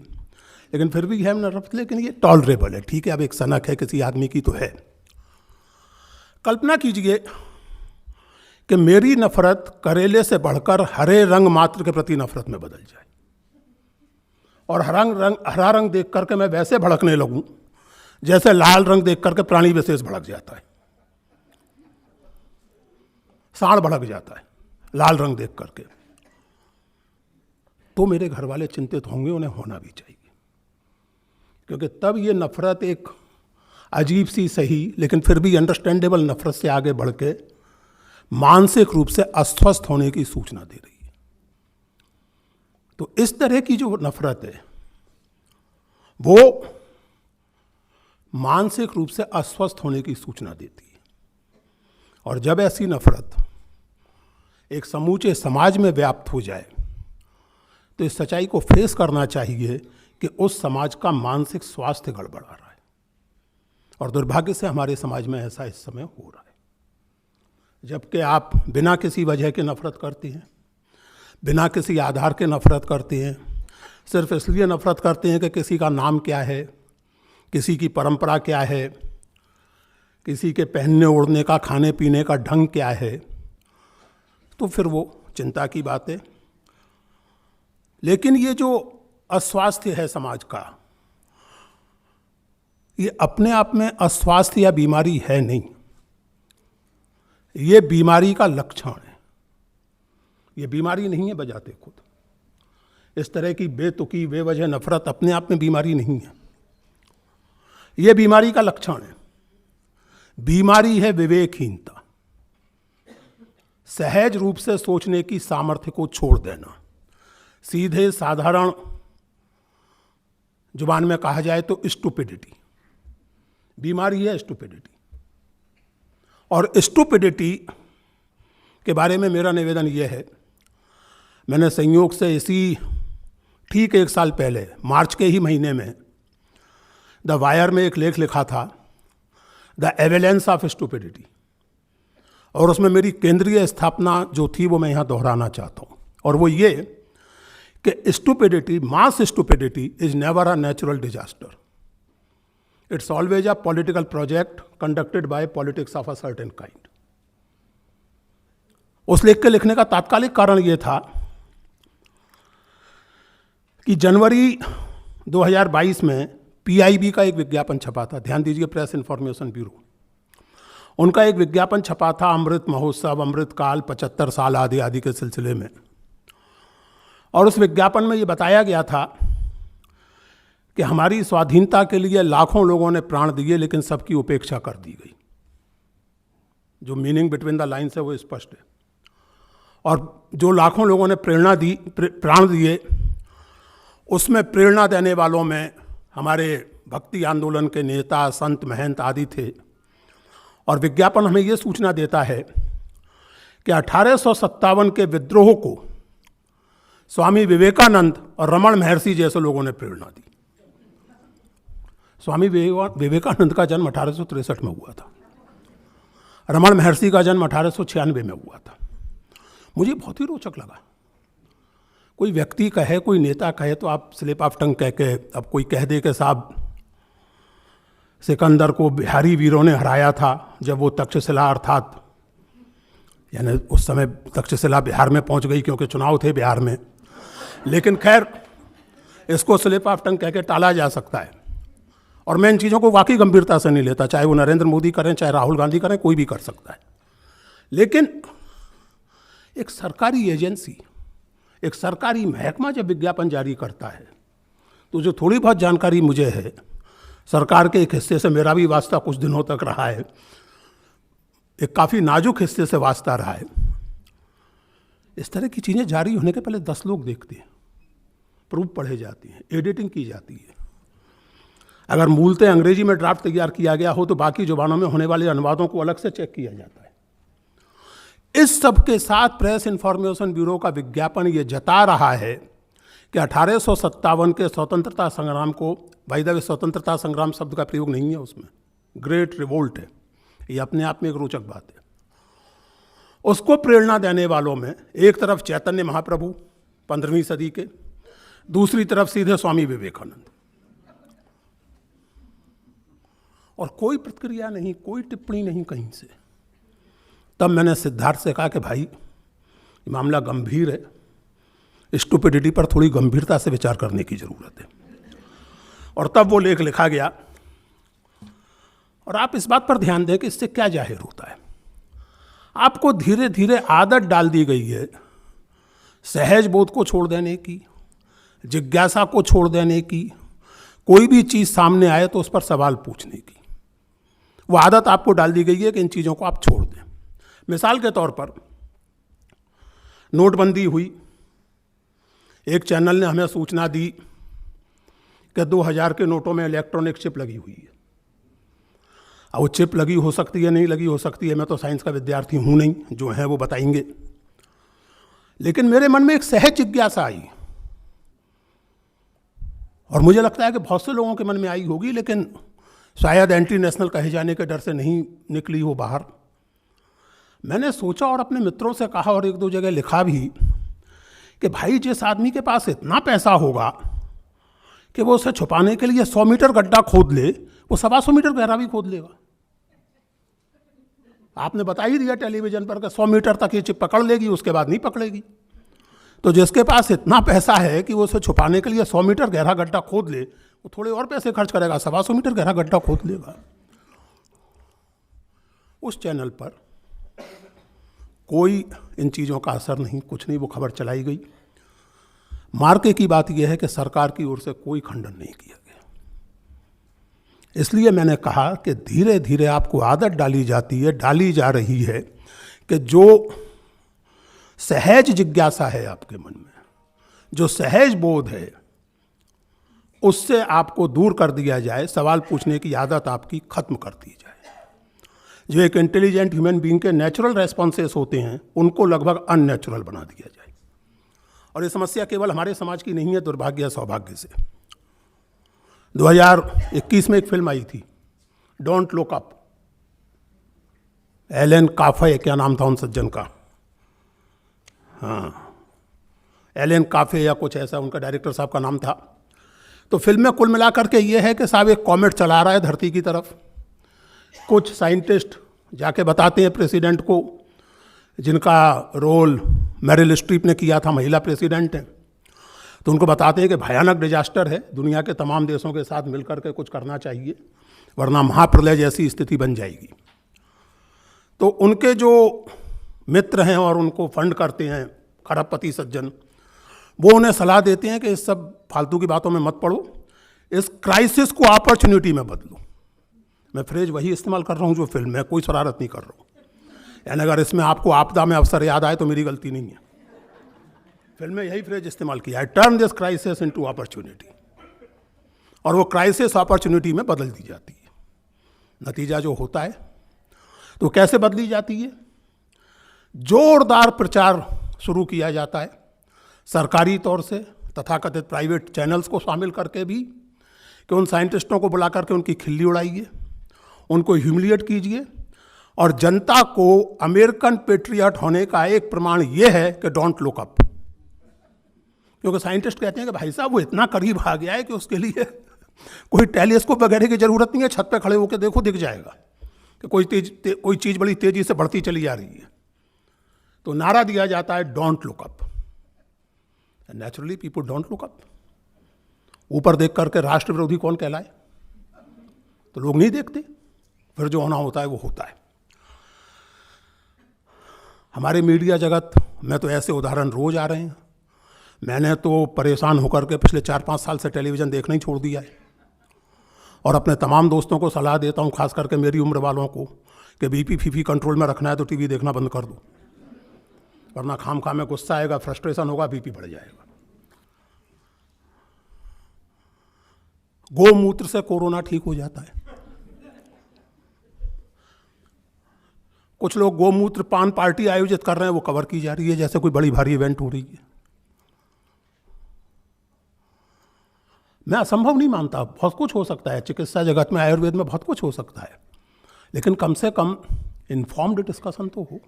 S5: लेकिन फिर भी है नफरत, लेकिन ये टॉलरेबल है, ठीक है। अब एक सनक है किसी आदमी की तो है। कल्पना कीजिए कि मेरी नफरत करेले से बढ़कर हरे रंग मात्र के प्रति नफरत में बदल जाए और हरा रंग देख करके मैं वैसे भड़कने लगूं जैसे लाल रंग देख करके प्राणी विशेष भड़क जाता है, सांड भड़क जाता है लाल रंग देख करके। तो मेरे घर वाले चिंतित होंगे, उन्हें होना भी चाहिए, क्योंकि तब ये नफरत एक अजीब सी सही लेकिन फिर भी अंडरस्टैंडेबल नफरत से आगे बढ़ के मानसिक रूप से अस्वस्थ होने की सूचना दे रही है। तो इस तरह की जो नफरत है वो मानसिक रूप से अस्वस्थ होने की सूचना देती है, और जब ऐसी नफरत एक समूचे समाज में व्याप्त हो जाए तो इस सच्चाई को फेस करना चाहिए कि उस समाज का मानसिक स्वास्थ्य गड़बड़ा रहा है, और दुर्भाग्य से हमारे समाज में ऐसा इस समय हो रहा है। जबकि आप बिना किसी वजह के नफरत करते हैं, बिना किसी आधार के नफरत करते हैं, सिर्फ इसलिए नफरत करते हैं कि किसी का नाम क्या है, किसी की परंपरा क्या है, किसी के पहनने ओढ़ने का, खाने पीने का ढंग क्या है, तो फिर वो चिंता की बात है। लेकिन ये जो अस्वास्थ्य है समाज का, ये अपने आप में अस्वास्थ्य या बीमारी है नहीं, ये बीमारी का लक्षण है। ये बीमारी नहीं है बजाते खुद। इस तरह की बेतुकी बेवजह नफरत अपने आप में बीमारी नहीं है, ये बीमारी का लक्षण है। बीमारी है विवेकहीनता, सहज रूप से सोचने की सामर्थ्य को छोड़ देना। सीधे साधारण जुबान में कहा जाए तो स्टुपिडिटी, बीमारी है स्टुपिडिटी। और स्टुपिडिटी के बारे में मेरा निवेदन यह है, मैंने संयोग से इसी ठीक 1 साल पहले मार्च के ही महीने में द वायर में एक लेख लिखा था, द एविडेंस ऑफ स्टुपिडिटी, और उसमें मेरी केंद्रीय स्थापना जो थी वो मैं यहाँ दोहराना चाहता हूँ, और वो ये कि stupidity, mass stupidity is never a natural disaster, it's always a political project conducted by politics of a certain kind. उस लेख के लिखने का तात्कालिक कारण ये था कि जनवरी 2022 में पीआईबी का एक विज्ञापन छपा था, ध्यान दीजिए, प्रेस इंफॉर्मेशन ब्यूरो, उनका एक विज्ञापन छपा था अमृत महोत्सव, अमृत काल, 75 साल आदि आदि के सिलसिले में। और उस विज्ञापन में ये बताया गया था कि हमारी स्वाधीनता के लिए लाखों लोगों ने प्राण दिए लेकिन सबकी उपेक्षा कर दी गई। जो मीनिंग बिटवीन द लाइन्स है वो स्पष्ट है। और जो लाखों लोगों ने प्राण दिए, उसमें प्रेरणा देने वालों में हमारे भक्ति आंदोलन के नेता, संत, महंत आदि थे। और विज्ञापन हमें ये सूचना देता है कि 1857 के विद्रोह को स्वामी विवेकानंद और रमण महर्षि जैसे लोगों ने प्रेरणा दी। स्वामी विवेकानंद का जन्म 1863 में हुआ था, रमण महर्षि का जन्म 1896 में हुआ था। मुझे बहुत ही रोचक लगा। कोई व्यक्ति कहे, कोई नेता कहे तो आप स्लिप ऑफ टंग कह के, अब कोई कह दे कि साहब सिकंदर को बिहारी वीरों ने हराया था जब वो तक्षशिला, अर्थात यानी उस समय तक्षशिला बिहार में पहुंच गई क्योंकि चुनाव थे बिहार में। लेकिन खैर, इसको स्लिप ऑफ टंग कह के टाला जा सकता है और मैं इन चीज़ों को वाकई गंभीरता से नहीं लेता, चाहे वो नरेंद्र मोदी करें, चाहे राहुल गांधी करें, कोई भी कर सकता है। लेकिन एक सरकारी एजेंसी, एक सरकारी महकमा जब विज्ञापन जारी करता है, तो जो थोड़ी बहुत जानकारी मुझे है, सरकार के एक हिस्से से मेरा भी वास्ता कुछ दिनों तक रहा है, एक काफ़ी नाजुक हिस्से से वास्ता रहा है। इस तरह की चीज़ें जारी होने के पहले 10 लोग देखते हैं, प्रूफ पढ़े जाती हैं, एडिटिंग की जाती है। अगर मूलतः अंग्रेजी में ड्राफ्ट तैयार किया गया हो तो बाकी जुबानों में होने वाले अनुवादों को अलग से चेक किया जाता है। इस सब के साथ प्रेस इंफॉर्मेशन ब्यूरो का विज्ञापन ये जता रहा है कि 1857 के स्वतंत्रता संग्राम को, बाय द वे स्वतंत्रता संग्राम शब्द का प्रयोग नहीं है उसमें, ग्रेट रिवोल्ट है, ये अपने आप में एक रोचक बात है। उसको प्रेरणा देने वालों में एक तरफ चैतन्य महाप्रभु 15वीं सदी के, दूसरी तरफ सीधे स्वामी विवेकानंद, और कोई प्रतिक्रिया नहीं, कोई टिप्पणी नहीं कहीं से। तब मैंने सिद्धार्थ से कहा कि भाई ये मामला गंभीर है, स्टुपिडिटी पर थोड़ी गंभीरता से विचार करने की ज़रूरत है। और तब वो लेख लिखा गया। और आप इस बात पर ध्यान दें कि इससे क्या जाहिर होता है, आपको धीरे धीरे आदत डाल दी गई है सहज बोध को छोड़ देने की, जिज्ञासा को छोड़ देने की, कोई भी चीज़ सामने आए तो उस पर सवाल पूछने की। वो आदत आपको डाल दी गई है कि इन चीज़ों को आप छोड़ दें। मिसाल के तौर पर नोटबंदी हुई, एक चैनल ने हमें सूचना दी कि 2000 के नोटों में इलेक्ट्रॉनिक चिप लगी हुई है। अब वो चिप लगी हो सकती है, नहीं लगी हो सकती है, मैं तो साइंस का विद्यार्थी हूँ नहीं, जो है वो बताएंगे। लेकिन मेरे मन में एक सहज जिज्ञासा आई, और मुझे लगता है कि बहुत से लोगों के मन में आई होगी, लेकिन शायद एंटी नेशनल कहे जाने के डर से नहीं निकली हो बाहर। मैंने सोचा और अपने मित्रों से कहा और 1-2 जगह लिखा भी कि भाई जिस आदमी के पास इतना पैसा होगा कि वो उसे छुपाने के लिए 100 मीटर गड्ढा खोद ले, वो 125 मीटर गहरा भी खोद लेगा। आपने बता ही दिया टेलीविजन पर कि 100 मीटर तक ये चिप पकड़ लेगी, उसके बाद नहीं पकड़ेगी। तो जिसके पास इतना पैसा है कि वो उसे छुपाने के लिए 100 मीटर गहरा गड्ढा खोद ले, वो थोड़े और पैसे खर्च करेगा, 125 मीटर गहरा गड्ढा खोद लेगा। उस चैनल पर कोई इन चीज़ों का असर नहीं, कुछ नहीं, वो खबर चलाई गई। मार्के की बात यह है कि सरकार की ओर से कोई खंडन नहीं किया गया। इसलिए मैंने कहा कि धीरे धीरे आपको आदत डाली जाती है, डाली जा रही है कि जो सहज जिज्ञासा है आपके मन में, जो सहज बोध है, उससे आपको दूर कर दिया जाए, सवाल पूछने की आदत आपकी खत्म कर दी जाए। जो एक इंटेलिजेंट ह्यूमन बीइंग के नेचुरल रेस्पॉन्सेस होते हैं, उनको लगभग अननेचुरल बना दिया जाए। और ये समस्या केवल हमारे समाज की नहीं है, दुर्भाग्य या सौभाग्य से। 2021 में एक फिल्म आई थी, डोंट लुक अप, एलन काफे, क्या नाम था उन सज्जन का, हाँ एलन काफे या कुछ ऐसा उनका डायरेक्टर साहब का नाम था। तो फिल्म में कुल मिलाकर के ये है कि साहब एक कॉमेट चला रहा है धरती की तरफ, कुछ साइंटिस्ट जाके बताते हैं प्रेसिडेंट को, जिनका रोल मेरिल स्ट्रीप ने किया था, महिला प्रेसिडेंट है, तो उनको बताते हैं कि भयानक डिजास्टर है, दुनिया के तमाम देशों के साथ मिलकर के कुछ करना चाहिए, वरना महाप्रलय जैसी स्थिति बन जाएगी। तो उनके जो मित्र हैं और उनको फंड करते हैं खरबपति सज्जन, वो उन्हें सलाह देते हैं कि इस सब फालतू की बातों में मत पड़ो, इस क्राइसिस को अपॉर्चुनिटी में बदलो। मैं फ्रेज वही इस्तेमाल कर रहा हूँ जो फिल्म है, कोई शरारत नहीं कर रहा हूँ। यानी अगर इसमें आपको आपदा में अवसर याद आए तो मेरी गलती नहीं है, फिल्म में यही फ्रेज इस्तेमाल किया है, turn this crisis into opportunity. और वो क्राइसिस अपॉर्चुनिटी में बदल दी जाती है। नतीजा जो होता है, तो कैसे बदली जाती है? जोरदार प्रचार शुरू किया जाता है सरकारी तौर से, तथाकथित प्राइवेट चैनल्स को शामिल करके भी, कि उन साइंटिस्टों को बुला करके उनकी खिल्ली उड़ाइए, उनको ह्यूमिलिएट कीजिए। और जनता को अमेरिकन पेट्रियट होने का एक प्रमाण ये है कि डोंट लुक अप, क्योंकि साइंटिस्ट कहते हैं कि भाई साहब वो इतना करीब आ गया है कि उसके लिए कोई टेलीस्कोप वगैरह की जरूरत नहीं है, छत पे खड़े होकर देखो दिख जाएगा कि कोई चीज़ बड़ी तेजी से बढ़ती चली जा रही है। तो नारा दिया जाता है don't look up. Naturally people don't look up. ऊपर देख करके राष्ट्र विरोधी कौन कहलाए? तो लोग नहीं देखते, फिर जो होना होता है वो होता है। हमारे मीडिया जगत में तो ऐसे उदाहरण रोज आ रहे हैं। मैंने तो परेशान होकर के पिछले 4-5 साल से टेलीविज़न देखना ही छोड़ दिया है, और अपने तमाम दोस्तों को सलाह देता हूँ, खास करके मेरी उम्र वालों को, कि बीपी फीफी कंट्रोल में रखना है तो टीवी देखना बंद कर दो, वरना खाम में गुस्सा आएगा, फ्रस्ट्रेशन होगा, बीपी बढ़ जाएगा। गोमूत्र से कोरोना ठीक हो जाता है। कुछ लोग गोमूत्र पान पार्टी आयोजित कर रहे हैं, वो कवर की जा रही है जैसे कोई बड़ी भारी इवेंट हो रही है। मैं असंभव नहीं मानता, बहुत कुछ हो सकता है चिकित्सा जगत में, आयुर्वेद में बहुत कुछ हो सकता है, लेकिन कम से कम इन्फॉर्म्ड डिस्कशन तो हो।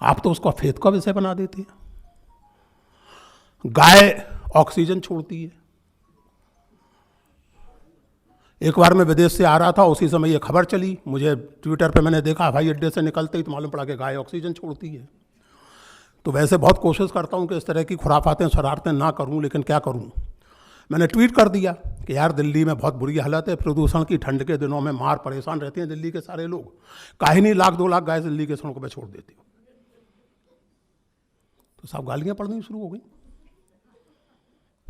S5: आप तो उसको फेथ का विषय बना देते हैं। गाय ऑक्सीजन छोड़ती है। एक बार मैं विदेश से आ रहा था, उसी समय ये खबर चली, मुझे ट्विटर पे मैंने देखा, हवाई अड्डे से निकलते ही तो मालूम पड़ा कि गाय ऑक्सीजन छोड़ती है। तो वैसे बहुत कोशिश करता हूँ कि इस तरह की खुराफातें शरारतें ना करूँ, लेकिन क्या करूँ, मैंने ट्वीट कर दिया कि यार दिल्ली में बहुत बुरी हालत है, प्रदूषण की, ठंड के दिनों में मार परेशान रहते हैं दिल्ली के सारे लोग, काहे नहीं 1-2 लाख गाय दिल्ली के सड़कों पर छोड़ देते हो। तो सब गालियाँ पड़नी शुरू हो गई।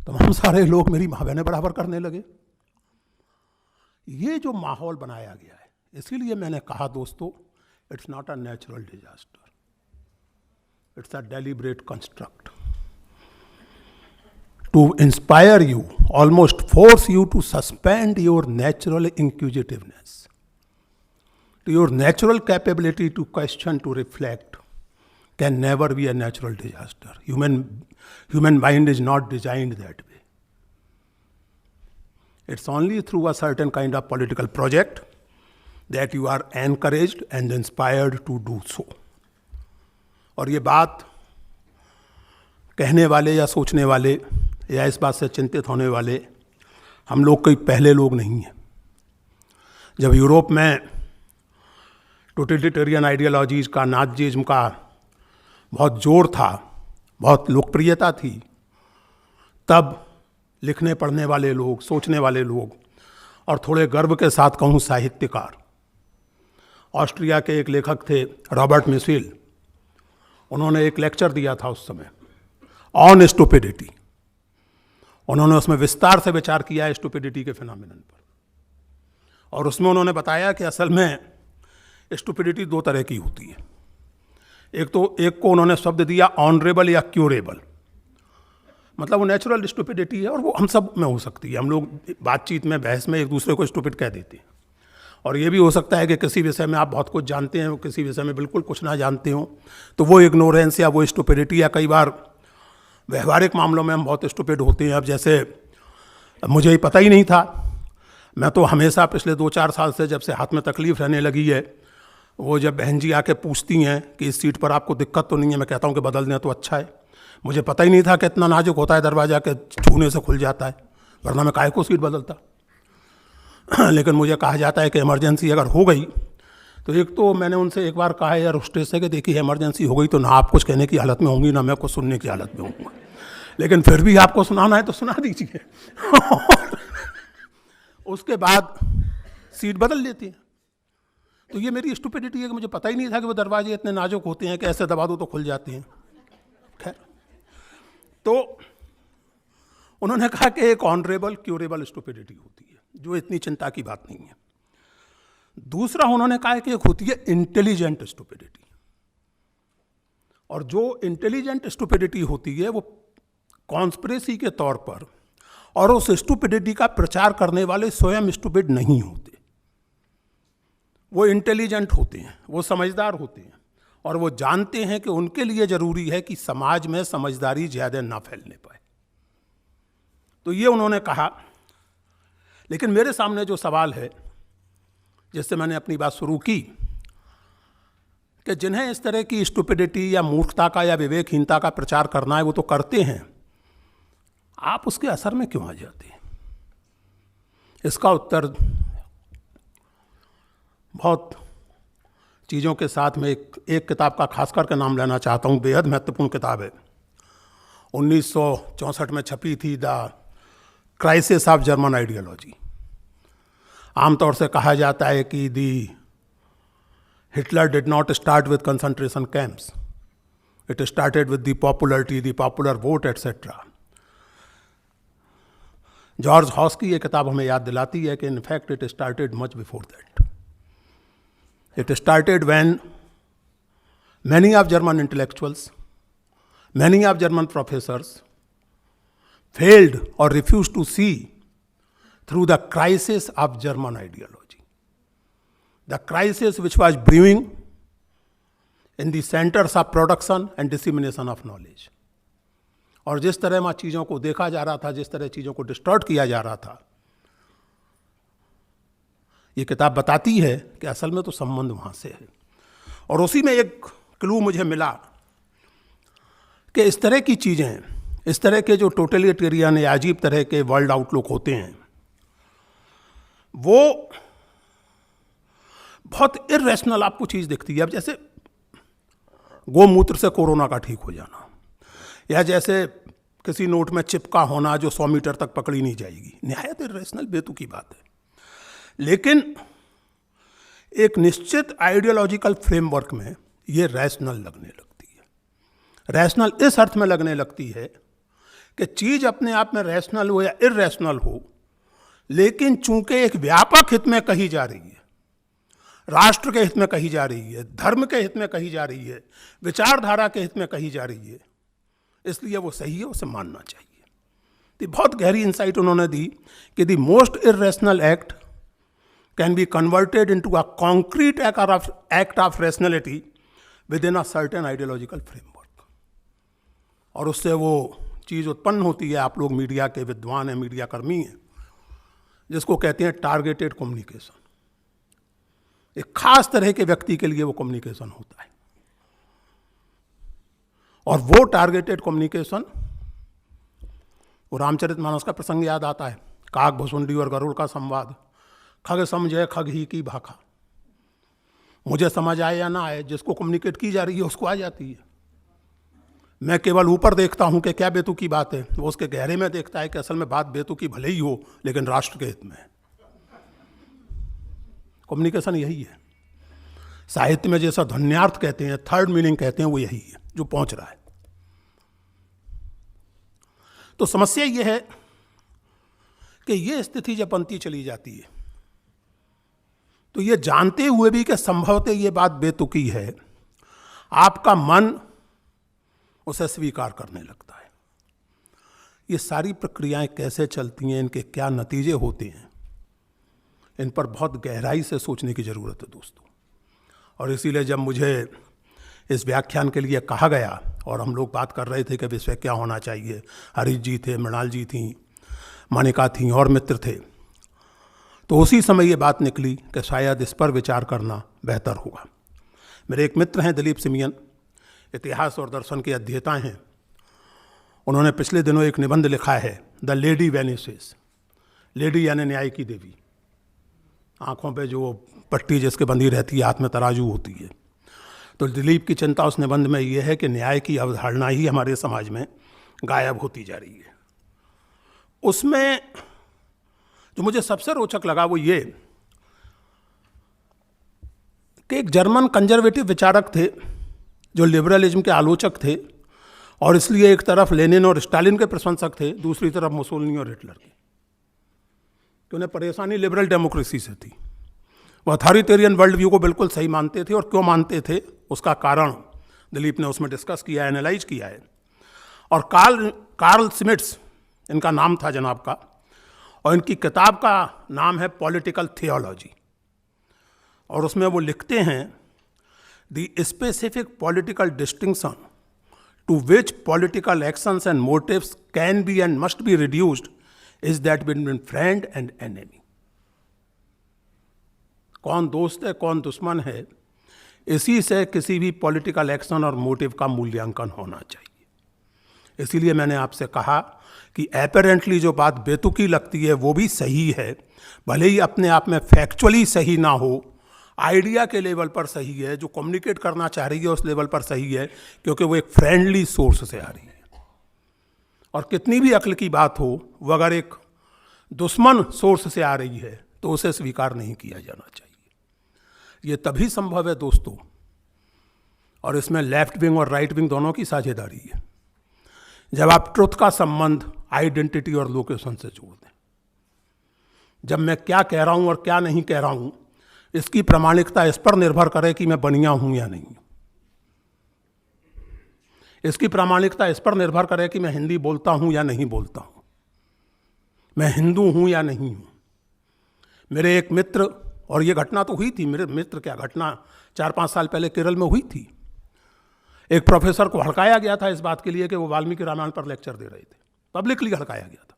S5: तमाम सारे लोग मेरी माँ बहनें बराबर करने लगे। ये जो माहौल बनाया गया है, इसीलिए मैंने कहा दोस्तों, it's not a natural disaster, it's a deliberate construct to inspire you, almost force you to suspend your natural inquisitiveness, to your natural capability to question, to reflect, can never be a natural disaster. Human mind is not designed that way. It's only through a certain kind of political project that you are encouraged and inspired to do so. और ये बात कहने वाले या सोचने वाले या इस बात से चिंतित होने वाले हम लोग कोई पहले लोग नहीं हैं। जब यूरोप में टोटलिटेरियन आइडियोलॉजीज़ का, नाज़िज़्म का बहुत जोर था, बहुत लोकप्रियता थी, तब लिखने पढ़ने वाले लोग, सोचने वाले लोग, और थोड़े गर्व के साथ कहूँ साहित्यकार, ऑस्ट्रिया के एक लेखक थे रॉबर्ट मिशेल, उन्होंने एक लेक्चर दिया था उस समय ऑन स्टुपिडिटी। उन्होंने उसमें विस्तार से विचार किया है स्टुपिडिटी के फिनोमेनन पर, और उसमें उन्होंने बताया कि असल में स्टुपिडिटी 2 तरह की होती है। एक को उन्होंने शब्द दिया ऑनरेबल या क्यूरेबल, मतलब वो नेचुरल स्टुपिडिटी है और वो हम सब में हो सकती है। हम लोग बातचीत में, बहस में एक दूसरे को स्टुपिड कह देते हैं, और ये भी हो सकता है कि किसी विषय में आप बहुत कुछ जानते हैं, किसी विषय में बिल्कुल कुछ ना जानते हो, तो वो इग्नोरेंस या वो स्टुपिडिटी, या कई बार व्यवहारिक मामलों में हम बहुत स्टुपिड होते हैं। अब जैसे मुझे ही पता ही नहीं था, मैं तो हमेशा पिछले 2-4 साल से, जब से हाथ में तकलीफ़ रहने लगी है, वो जब बहन जी आके पूछती हैं कि इस सीट पर आपको दिक्कत तो नहीं है, मैं कहता हूँ कि बदल दें तो अच्छा है। मुझे पता ही नहीं था कि इतना नाजुक होता है दरवाजा के छूने से खुल जाता है, वरना मैं काहे को सीट बदलता। लेकिन मुझे कहा जाता है कि इमरजेंसी अगर हो गई तो एक तो मैंने उनसे एक बार कहा यार स्टेज से कि देखिए इमरजेंसी हो गई तो ना आप कुछ कहने की हालत में होंगी, ना मैं कुछ सुनने की हालत में होऊंगा, लेकिन फिर भी आपको सुनाना है तो सुना दीजिए। उसके बाद सीट बदल लेती है। तो ये मेरी स्टुपिडिटी है कि मुझे पता ही नहीं था कि वो दरवाजे इतने नाजुक होते हैं कि ऐसे दबा दो तो खुल जाते हैं। खैर, तो उन्होंने कहा कि एक ऑनरेबल क्यूरेबल स्टुपिडिटी होती है, जो इतनी चिंता की बात नहीं है। दूसरा उन्होंने कहा कि एक होती है इंटेलिजेंट स्टुपिडिटी, और जो इंटेलिजेंट स्टुपिडिटी होती है वो कॉन्स्पिरेसी के तौर पर, और उस स्टुपिडिटी का प्रचार करने वाले स्वयं स्टुपिड नहीं होते, वो इंटेलिजेंट होते हैं, वो समझदार होते हैं, और वो जानते हैं कि उनके लिए जरूरी है कि समाज में समझदारी ज़्यादा ना फैलने पाए। तो ये उन्होंने कहा। लेकिन मेरे सामने जो सवाल है, जिससे मैंने अपनी बात शुरू की, कि जिन्हें इस तरह की स्टुपिडिटी या मूर्खता का या विवेकहीनता का प्रचार करना है वो तो करते हैं, आप उसके असर में क्यों आ जाते हैं? इसका उत्तर बहुत चीज़ों के साथ में एक किताब का खास करके नाम लेना चाहता हूँ, बेहद महत्वपूर्ण किताब है, 1964 में छपी थी, the crisis of German ideology. आमतौर से कहा जाता है कि Hitler did not start with concentration camps, it started with the popularity, the popular vote etcetera. George house की ये किताब हमें याद दिलाती है कि in fact it started much before that. It started when many of German intellectuals, many of German professors failed or refused to see through the crisis of German ideology. The crisis which was brewing in the centers of production and dissemination of knowledge. और जिस तरह वहाँ चीज़ों को देखा जा रहा था, जिस तरह चीज़ों को डिस्टॉर्ट किया जा रहा था, ये किताब बताती है कि असल में तो संबंध वहाँ से है। और उसी में एक क्लू मुझे मिला कि इस तरह की चीज़ें, इस तरह के जो टोटलिटेरियन या अजीब तरह के वर्ल्ड आउटलुक होते हैं, वो बहुत इर्रेशनल आपको चीज़ दिखती है। अब जैसे गोमूत्र से कोरोना का ठीक हो जाना, या जैसे किसी नोट में चिपका होना जो 100 मीटर तक पकड़ी नहीं जाएगी, निहायत इर्रेशनल बेतुकी बात है। लेकिन एक निश्चित आइडियोलॉजिकल फ्रेमवर्क में ये रैशनल लगने लगती है। रैशनल इस अर्थ में लगने लगती है कि चीज़ अपने आप में रैशनल हो या इर्रेशनल हो, लेकिन चूंकि एक व्यापक हित में कही जा रही है, राष्ट्र के हित में कही जा रही है, धर्म के हित में कही जा रही है, विचारधारा के हित में कही जा रही है, इसलिए वो सही है, उसे मानना चाहिए। तो बहुत गहरी इंसाइट उन्होंने दी कि the most irrational act can be converted into a concrete act of rationality with in a certain ideological framework. और उससे वो चीज़ उत्पन्न होती है, आप लोग मीडिया के विद्वान हैं, मीडिया कर्मी हैं, जिसको कहते हैं टारगेटेड कम्युनिकेशन। एक खास तरह के व्यक्ति के लिए वो कम्युनिकेशन होता है, और वो टारगेटेड कम्युनिकेशन, वो रामचरितमानस का प्रसंग याद आता है, काक भुसुंडी और गरुड़ का संवाद, खग समझे खग ही की भाखा। मुझे समझ आए या ना आए, जिसको कम्युनिकेट की जा रही है उसको आ जाती है। मैं केवल ऊपर देखता हूं कि क्या बेतुकी बात है, वो उसके गहरे में देखता है कि असल में बात बेतुकी भले ही हो, लेकिन राष्ट्र के हित में है। कम्युनिकेशन यही है। साहित्य में जैसा ध्वन्यार्थ कहते हैं, थर्ड मीनिंग कहते हैं, वो यही है जो पहुंच रहा है। तो समस्या ये है कि ये स्थिति जब बनती चली जाती है, तो ये जानते हुए भी कि संभवतः ये बात बेतुकी है, आपका मन उसे स्वीकार करने लगता है। ये सारी प्रक्रियाएं कैसे चलती हैं, इनके क्या नतीजे होते हैं, इन पर बहुत गहराई से सोचने की ज़रूरत है दोस्तों। और इसीलिए जब मुझे इस व्याख्यान के लिए कहा गया और हम लोग बात कर रहे थे कि विषय क्या होना चाहिए, हरीश जी थे, मृणाल जी थी, मानिका थी और मित्र थे, तो उसी समय ये बात निकली कि शायद इस पर विचार करना बेहतर होगा। मेरे एक मित्र हैं दिलीप सिमियन, इतिहास और दर्शन के अध्येता हैं। उन्होंने पिछले दिनों एक निबंध लिखा है, द लेडी वेनिसेस, लेडी यानी न्याय की देवी, आँखों पे जो पट्टी जिसके बंधी रहती है, हाथ में तराजू होती है। तो दिलीप की चिंता उस निबंध में ये है कि न्याय की अवधारणा ही हमारे समाज में गायब होती जा रही है। उसमें जो मुझे सबसे रोचक लगा वो ये कि एक जर्मन कंजर्वेटिव विचारक थे जो लिबरलिज्म के आलोचक थे, और इसलिए एक तरफ लेनिन और स्टालिन के प्रशंसक थे, दूसरी तरफ मुसोलिनी और हिटलर के, कि उन्हें परेशानी लिबरल डेमोक्रेसी से थी। वो अथॉरिटेरियन वर्ल्ड व्यू को बिल्कुल सही मानते थे, और क्यों मानते थे उसका कारण दिलीप ने उसमें डिस्कस किया, एनालाइज किया है। और कार्ल स्मिट्स इनका नाम था जनाब का, और इनकी किताब का नाम है पॉलिटिकल थियोलॉजी। और उसमें वो लिखते हैं, the specific political distinction to which political actions and motives can be and must be reduced is that between friend and enemy. कौन दोस्त है कौन दुश्मन है, इसी से किसी भी पॉलिटिकल एक्शन और मोटिव का मूल्यांकन होना चाहिए। इसीलिए मैंने आपसे कहा कि एपरेंटली जो बात बेतुकी लगती है वो भी सही है, भले ही अपने आप में फैक्चुअली सही ना हो, आइडिया के लेवल पर सही है, जो कम्युनिकेट करना चाह रही है उस लेवल पर सही है, क्योंकि वो एक फ्रेंडली सोर्स से आ रही है। और कितनी भी अक्ल की बात हो, वो अगर एक दुश्मन सोर्स से आ रही है तो उसे स्वीकार नहीं किया जाना चाहिए। ये तभी संभव है दोस्तों, और इसमें लेफ्ट विंग और राइट विंग दोनों की साझेदारी है, जब आप ट्रुथ का संबंध आइडेंटिटी और लोकेशन से जोड़ दें। जब मैं क्या कह रहा हूं और क्या नहीं कह रहा हूं, इसकी प्रामाणिकता इस पर निर्भर करे कि मैं बनिया हूं या नहीं। इसकी प्रामाणिकता इस पर निर्भर करे कि मैं हिंदी बोलता हूं या नहीं बोलता हूं, मैं हिंदू हूं या नहीं हूं। मेरे एक मित्र, और ये घटना तो हुई थी, मेरे मित्र क्या घटना 4-5 साल पहले केरल में हुई थी। एक प्रोफेसर को हड़काया गया था इस बात के लिए कि वो वाल्मीकि रामायण पर लेक्चर दे रहे थे। पब्लिकली हड़काया गया था,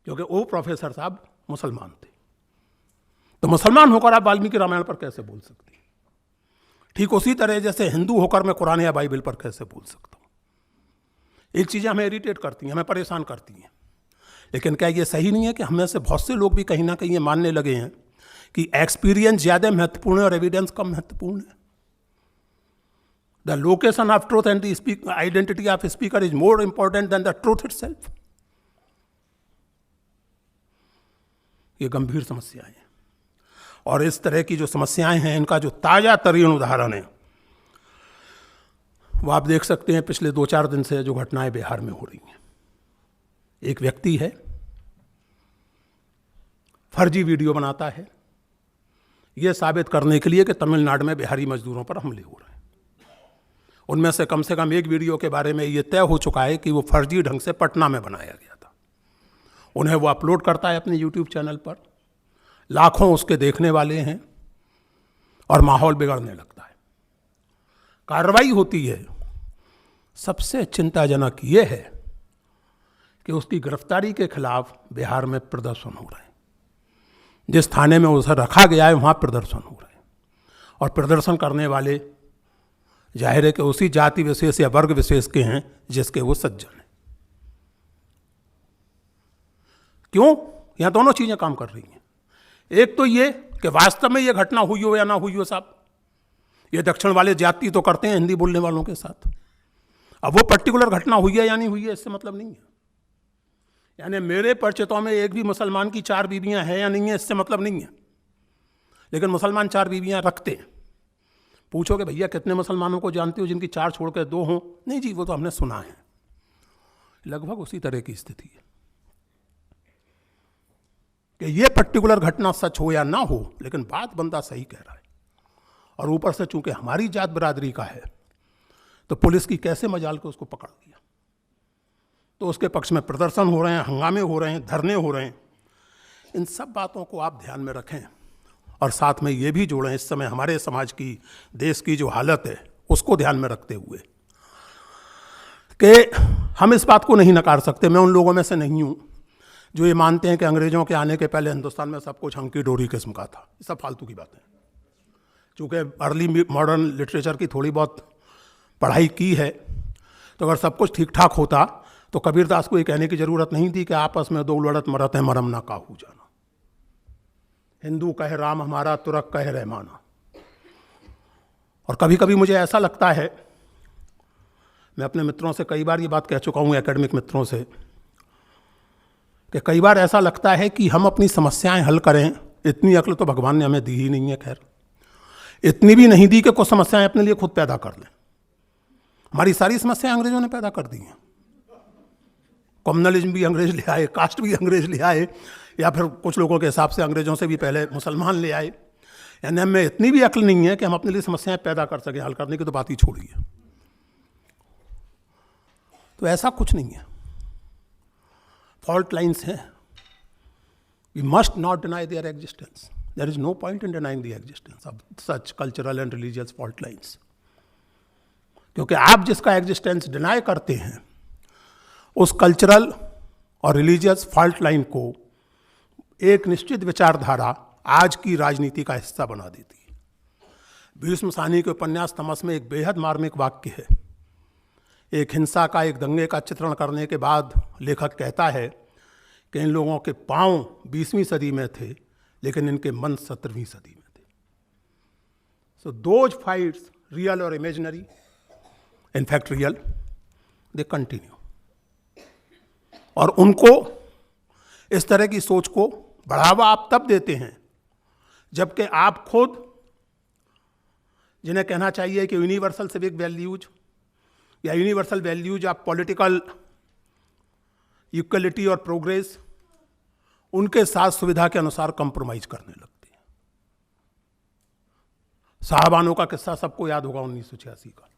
S5: क्योंकि वो प्रोफेसर साहब मुसलमान थे। तो मुसलमान होकर आप वाल्मीकि रामायण पर कैसे बोल सकते हैं? ठीक उसी तरह जैसे हिंदू होकर मैं कुरान या बाइबल पर कैसे बोल सकता हूं। एक चीज़ें हमें इरिटेट करती हैं, हमें परेशान करती हैं, लेकिन क्या ये सही नहीं है कि हमें से बहुत से लोग भी कहीं ना कहीं ये मानने लगे हैं कि एक्सपीरियंस ज़्यादा महत्वपूर्ण है और एविडेंस कम महत्वपूर्ण है? The location of truth and the identity of speaker is more important than the truth itself. ये गंभीर समस्याएं हैं, और इस तरह की जो समस्याएं हैं, इनका जो ताजा तरीन उदाहरण है वो आप देख सकते हैं पिछले 2-4 दिन से जो घटनाएं बिहार में हो रही हैं। एक व्यक्ति है, फर्जी वीडियो बनाता है यह साबित करने के लिए कि तमिलनाडु में बिहारी मजदूरों पर हमले हो रहे हैं। उनमें से कम एक वीडियो के बारे में यह तय हो चुका है कि वो फर्जी ढंग से पटना में बनाया गया था। उन्हें वो अपलोड करता है अपने यूट्यूब चैनल पर, लाखों उसके देखने वाले हैं, और माहौल बिगड़ने लगता है। कार्रवाई होती है। सबसे चिंताजनक ये है कि उसकी गिरफ्तारी के खिलाफ बिहार में प्रदर्शन हो रहे हैं। जिस थाने में उसे रखा गया है वहाँ प्रदर्शन हो रहे हैं, और प्रदर्शन करने वाले जाहिर है कि उसी जाति विशेष या वर्ग विशेष के हैं जिसके वो सज्जन हैं। क्यों? यहाँ दोनों चीज़ें काम कर रही हैं। एक तो ये कि वास्तव में ये घटना हुई हो या ना हुई हो साहब, ये दक्षिण वाले जाति तो करते हैं हिंदी बोलने वालों के साथ। अब वो पर्टिकुलर घटना हुई है या नहीं हुई है इससे मतलब नहीं है। यानी मेरे परिचितों में एक भी मुसलमान की 4 बीवियां हैं या नहीं है इससे मतलब नहीं है, लेकिन मुसलमान 4 बीवियां रखते हैं। पूछोगे भैया कितने मुसलमानों को जानते हो जिनकी 4 छोड़कर 2 हों? नहीं जी, वो तो हमने सुना है। लगभग उसी तरह की स्थिति है कि ये पर्टिकुलर घटना सच हो या ना हो, लेकिन बात बंदा सही कह रहा है। और ऊपर से चूंकि हमारी जात बिरादरी का है, तो पुलिस की कैसे मजाल को उसको पकड़ लिया। तो उसके पक्ष में प्रदर्शन हो रहे हैं, हंगामे हो रहे हैं, धरने हो रहे हैं। इन सब बातों को आप ध्यान में रखें, और साथ में ये भी जोड़ें इस समय हमारे समाज की, देश की जो हालत है उसको ध्यान में रखते हुए कि हम इस बात को नहीं नकार सकते। मैं उन लोगों में से नहीं हूँ जो ये मानते हैं कि अंग्रेजों के आने के पहले हिंदुस्तान में सब कुछ हंकी डोरी किस्म का था। ये सब फालतू की बातें। चूँकि अर्ली मॉडर्न लिटरेचर की थोड़ी बहुत पढ़ाई की है, तो अगर सब कुछ ठीक ठाक होता तो कबीरदास को ये कहने की ज़रूरत नहीं थी कि आपस में 2 लड़त मरत है मरम ना काहू जाना। हिंदू कहे राम हमारा, तुरक कहे रहमाना। और कभी कभी मुझे ऐसा लगता है, मैं अपने मित्रों से कई बार ये बात कह चुका हूँ, एकेडमिक मित्रों से, कि कई बार ऐसा लगता है कि हम अपनी समस्याएं हल करें, इतनी अक्ल तो भगवान ने हमें दी ही नहीं है। खैर, इतनी भी नहीं दी कि कुछ समस्याएं अपने लिए खुद पैदा कर लें। हमारी सारी समस्याएं अंग्रेजों ने पैदा कर दी हैं। कम्युनलिज्म भी अंग्रेज ले आए, कास्ट भी अंग्रेज ले आए, या फिर कुछ लोगों के हिसाब से अंग्रेजों से भी पहले मुसलमान ले आए। यानी हमें इतनी भी अक्ल नहीं है कि हम अपने लिए समस्याएं पैदा कर सकें। हल करने की तो बात ही छोड़िए। तो ऐसा कुछ नहीं है। फॉल्ट लाइन्स हैं। We must not deny their existence. There is no point in denying the existence of such cultural and religious fault lines. क्योंकि आप जिसका एग्जिस्टेंस डिनाई करते हैं, उस कल्चरल और रिलीजियस फॉल्ट लाइन को एक निश्चित विचारधारा आज की राजनीति का हिस्सा बना देती है। भीष्म साहनी के उपन्यास तमस में एक बेहद मार्मिक वाक्य है। एक हिंसा का, एक दंगे का चित्रण करने के बाद लेखक कहता है कि इन लोगों के पांव 20वीं सदी में थे, लेकिन इनके मन 17वीं सदी में थे। सो दोज फाइट्स, रियल और imaginary, in fact real, they continue. और उनको, इस तरह की सोच को बढ़ावा आप तब देते हैं जबकि आप खुद, जिन्हें कहना चाहिए कि यूनिवर्सल सिविक वैल्यूज या universal values of political equality और प्रोग्रेस, उनके साथ सुविधा के अनुसार कंप्रोमाइज करने लगते हैं। साहबानों का किस्सा सबको याद होगा 1986 का।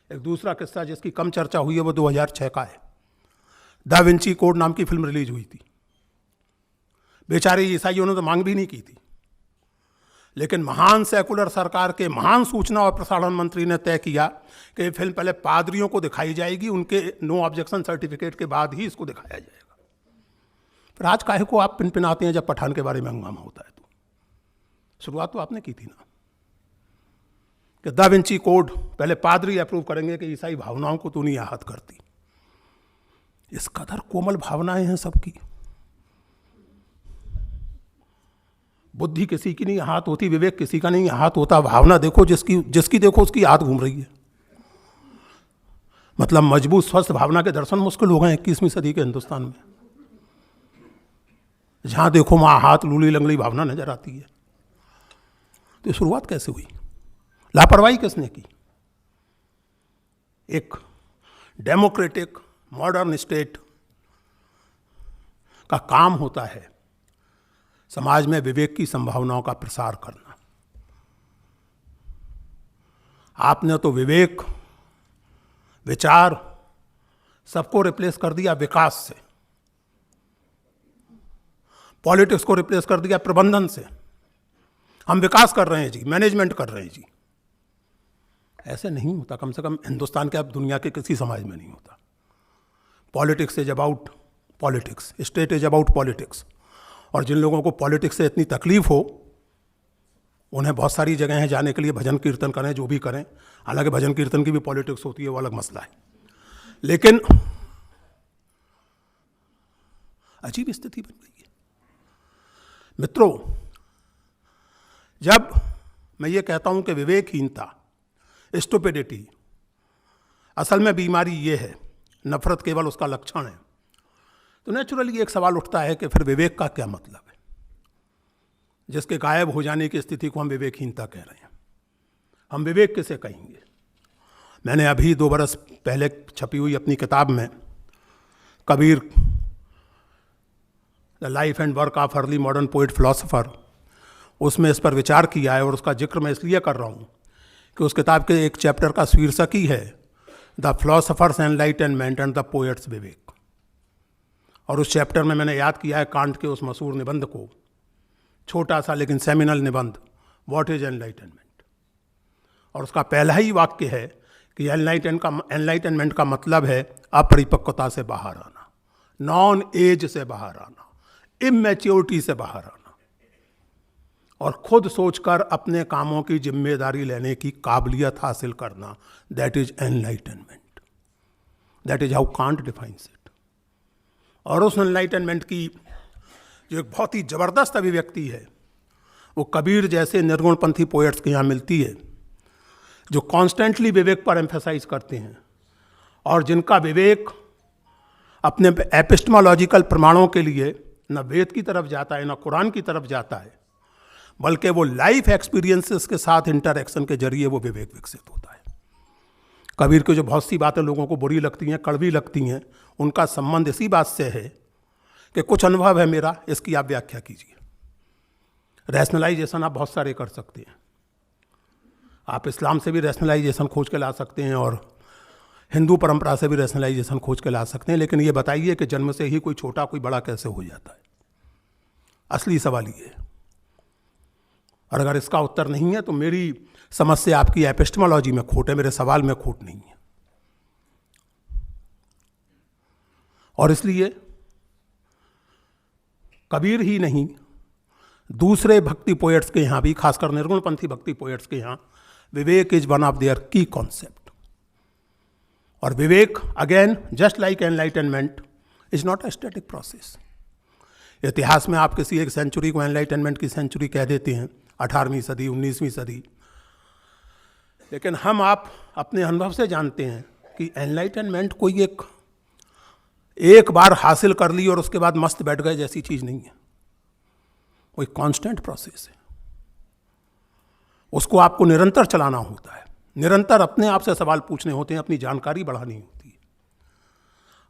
S5: एक दूसरा किस्सा जिसकी कम चर्चा हुई है वो 2006 का है। दा विंची कोड नाम की फिल्म रिलीज हुई थी। बेचारे ईसाइयों ने तो मांग भी नहीं की थी, लेकिन महान सेकुलर सरकार के महान सूचना और प्रसारण मंत्री ने तय किया कि ये फिल्म पहले पादरियों को दिखाई जाएगी, उनके नो ऑब्जेक्शन सर्टिफिकेट के बाद ही इसको दिखाया जाएगा। फिर आज काहे को आप पिनपिनाते हैं जब पठान के बारे में हंगामा होता है? तो शुरुआत तो आपने की थी ना, कि दा विंची कोड पहले पादरी अप्रूव करेंगे कि ईसाई भावनाओं को तो नहीं आहत करती। इस कदर कोमल भावनाएं हैं सबकी। बुद्धि किसी की नहीं आहत होती, विवेक किसी का नहीं आहत होता, भावना देखो जिसकी देखो उसकी आहत घूम रही है। मतलब मजबूत स्वस्थ भावना के दर्शन मुश्किल हो गए 21वीं सदी के हिंदुस्तान में। जहां देखो वहां हाथ लूली लंगड़ी भावना नजर आती है। तो शुरुआत कैसे हुई? लापरवाही किसने की? एक डेमोक्रेटिक मॉडर्न स्टेट का काम होता है समाज में विवेक की संभावनाओं का प्रसार करना। आपने तो विवेक, विचार सबको रिप्लेस कर दिया विकास से, पॉलिटिक्स को रिप्लेस कर दिया प्रबंधन से। हम विकास कर रहे हैं जी, मैनेजमेंट कर रहे हैं जी। ऐसे नहीं होता, कम से कम हिंदुस्तान के, अब दुनिया के किसी समाज में नहीं होता। Politics is about politics, state is about politics. और जिन लोगों को पॉलिटिक्स से इतनी तकलीफ हो, उन्हें बहुत सारी जगह हैं जाने के लिए, भजन कीर्तन करें, जो भी करें। हालांकि भजन कीर्तन की भी पॉलिटिक्स होती है, वो अलग मसला है। लेकिन अजीब स्थिति बन गई है मित्रों। जब मैं ये कहता हूं कि विवेकहीनता, स्टुपिडिटी, असल में बीमारी ये है, नफरत केवल उसका लक्षण है, तो नेचुरली एक सवाल उठता है कि फिर विवेक का क्या मतलब है? जिसके गायब हो जाने की स्थिति को हम विवेकहीनता कह रहे हैं। हम विवेक किसे कहेंगे? मैंने अभी 2 बरस पहले छपी हुई अपनी किताब में Kabir, the life and work of early modern poet philosopher, उसमें इस पर विचार किया है। और उसका जिक्र मैं इसलिए कर रहा हूँ कि उस किताब के एक चैप्टर का शीर्षक ही है the philosophers enlightenment and the poets विवेक। और उस चैप्टर में मैंने याद किया है कांट के उस मशहूर निबंध को, छोटा सा लेकिन सेमिनल निबंध, व्हाट इज एनलाइटनमेंट। और उसका पहला ही वाक्य है कि एनलाइटनमेंट का मतलब है अपरिपक्वता से बाहर आना, नॉन एज से बाहर आना, इमैच्योरिटी से बाहर आना, और खुद सोचकर अपने कामों की जिम्मेदारी लेने की काबिलियत हासिल करना। That is enlightenment. That is how can't defines it. और उस एनलाइटनमेंट की जो एक बहुत ही जबरदस्त अभिव्यक्ति है, वो कबीर जैसे निर्गुणपंथी पोएट्स के यहाँ मिलती है, जो कॉन्स्टेंटली विवेक पर एम्फेसाइज करते हैं और जिनका विवेक अपने एपिस्टेमोलॉजिकल प्रमाणों के लिए न वेद की तरफ जाता है, न कुरान की तरफ जाता है, बल्कि वो लाइफ एक्सपीरियंसेस के साथ इंटरैक्शन के जरिए वो विवेक विकसित होता है। कबीर की जो बहुत सी बातें लोगों को बुरी लगती हैं, कड़वी लगती हैं, उनका संबंध इसी बात से है कि कुछ अनुभव है मेरा, इसकी आप व्याख्या कीजिए। रैशनलाइजेशन आप बहुत सारे कर सकते हैं। आप इस्लाम से भी रैशनलाइजेशन खोज के ला सकते हैं और हिंदू परंपरा से भी रैशनलाइजेशन खोज के ला सकते हैं, लेकिन ये बताइए कि जन्म से ही कोई छोटा कोई बड़ा कैसे हो जाता है? असली सवाल ये है। और अगर इसका उत्तर नहीं है तो मेरी समझ से आपकी एपिस्टेमोलॉजी में खोट है, मेरे सवाल में खोट नहीं है। और इसलिए कबीर ही नहीं, दूसरे भक्ति पोएट्स के यहां भी, खासकर निर्गुणपंथी भक्ति पोएट्स के यहां, विवेक is one of their key concept. और विवेक again, just like enlightenment, is not a static process. इतिहास में आप किसी एक सेंचुरी को एनलाइटनमेंट की सेंचुरी कह देते हैं, 18वीं सदी, 19वीं सदी, लेकिन आप अपने अनुभव से जानते हैं कि एनलाइटनमेंट कोई एक बार हासिल कर ली और उसके बाद मस्त बैठ गए जैसी चीज़ नहीं है। वो एक कांस्टेंट प्रोसेस है, उसको आपको निरंतर चलाना होता है, निरंतर अपने आप से सवाल पूछने होते हैं, अपनी जानकारी बढ़ानी होती है।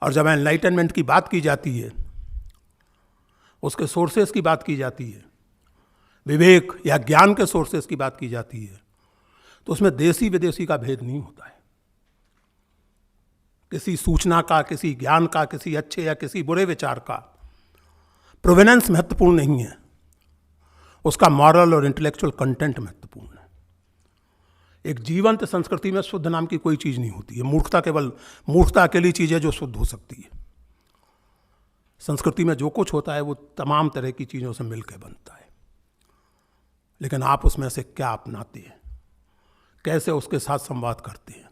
S5: और जब एनलाइटनमेंट की बात की जाती है, उसके सोर्सेस की बात की जाती है, विवेक या ज्ञान के सोर्सेस की बात की जाती है, तो उसमें देसी विदेशी का भेद नहीं होता है। किसी सूचना का, किसी ज्ञान का, किसी अच्छे या किसी बुरे विचार का प्रोवेनेंस महत्वपूर्ण नहीं है, उसका मॉरल और इंटेलेक्चुअल कंटेंट महत्वपूर्ण है। एक जीवंत संस्कृति में शुद्ध नाम की कोई चीज नहीं होती है। मूर्खता केवल मूर्खता अकेली चीज है जो शुद्ध हो सकती है। संस्कृति में जो कुछ होता है वो तमाम तरह की चीजों से मिलकर बनता है, लेकिन आप उसमें से क्या अपनाते हैं, कैसे उसके साथ संवाद करते हैं।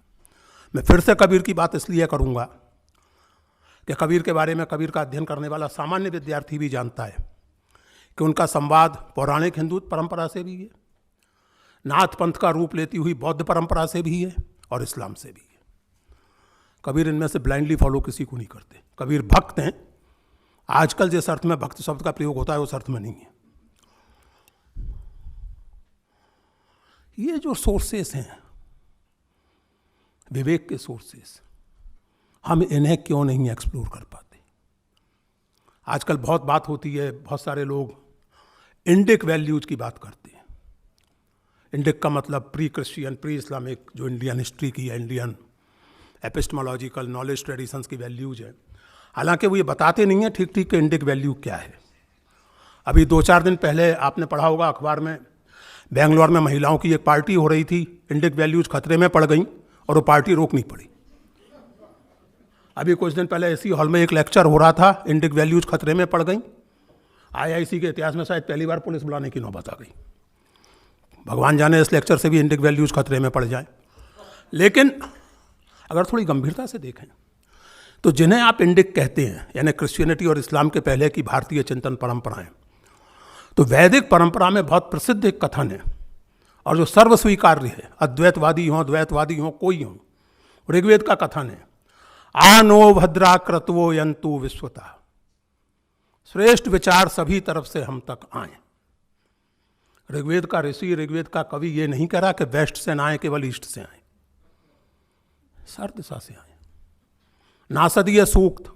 S5: मैं फिर से कबीर की बात इसलिए करूंगा कि कबीर के बारे में कबीर का अध्ययन करने वाला सामान्य विद्यार्थी भी जानता है कि उनका संवाद पौराणिक हिंदू परंपरा से भी है, नाथ पंथ का रूप लेती हुई बौद्ध परंपरा से भी है और इस्लाम से भी है। कबीर इनमें से ब्लाइंडली फॉलो किसी को नहीं करते। कबीर भक्त हैं, आजकल जिस अर्थ में भक्त शब्द का प्रयोग होता है उस अर्थ में नहीं है। ये जो सोर्सेस हैं, विवेक के सोर्सेस, हम इन्हें क्यों नहीं एक्सप्लोर कर पाते? आजकल बहुत बात होती है, बहुत सारे लोग इंडिक वैल्यूज की बात करते हैं। इंडिक का मतलब प्री क्रिश्चियन, प्री इस्लामिक, जो इंडियन हिस्ट्री की है, इंडियन एपिस्टेमोलॉजिकल नॉलेज ट्रेडिशंस की वैल्यूज है। हालांकि वो ये बताते नहीं है ठीक ठीक कि इंडिक वैल्यू क्या है। अभी 2-4 दिन पहले आपने पढ़ा होगा अखबार में, बेंगलोर में महिलाओं की एक पार्टी हो रही थी, इंडिक वैल्यूज खतरे में पड़ गई और वो पार्टी रोकनी पड़ी। अभी कुछ दिन पहले इसी हॉल में एक लेक्चर हो रहा था, इंडिक वैल्यूज खतरे में पड़ गई। आईआईसी के इतिहास में शायद पहली बार पुलिस बुलाने की नौबत आ गई। भगवान जाने इस लेक्चर से भी इंडिक वैल्यूज खतरे में पड़ जाए। लेकिन अगर थोड़ी गंभीरता से देखें तो जिन्हें आप इंडिक कहते हैं, यानी क्रिश्चियनिटी और इस्लाम के पहले की भारतीय चिंतन परंपराएं, तो वैदिक परंपरा में बहुत प्रसिद्ध एक कथन है और जो सर्वस्वीकार्य है, अद्वैतवादी हों, द्वैतवादी हों, कोई हों, ऋग्वेद का कथन है, आनो भद्रा क्रतवो यंतु विश्वता, श्रेष्ठ विचार सभी तरफ से हम तक आए। ऋग्वेद का ऋषि, ऋग्वेद का कवि ये नहीं कह रहा कि वेस्ट से ना आए, केवल ईस्ट से आए, सर्व दिशा से आए। नासदीय सूक्त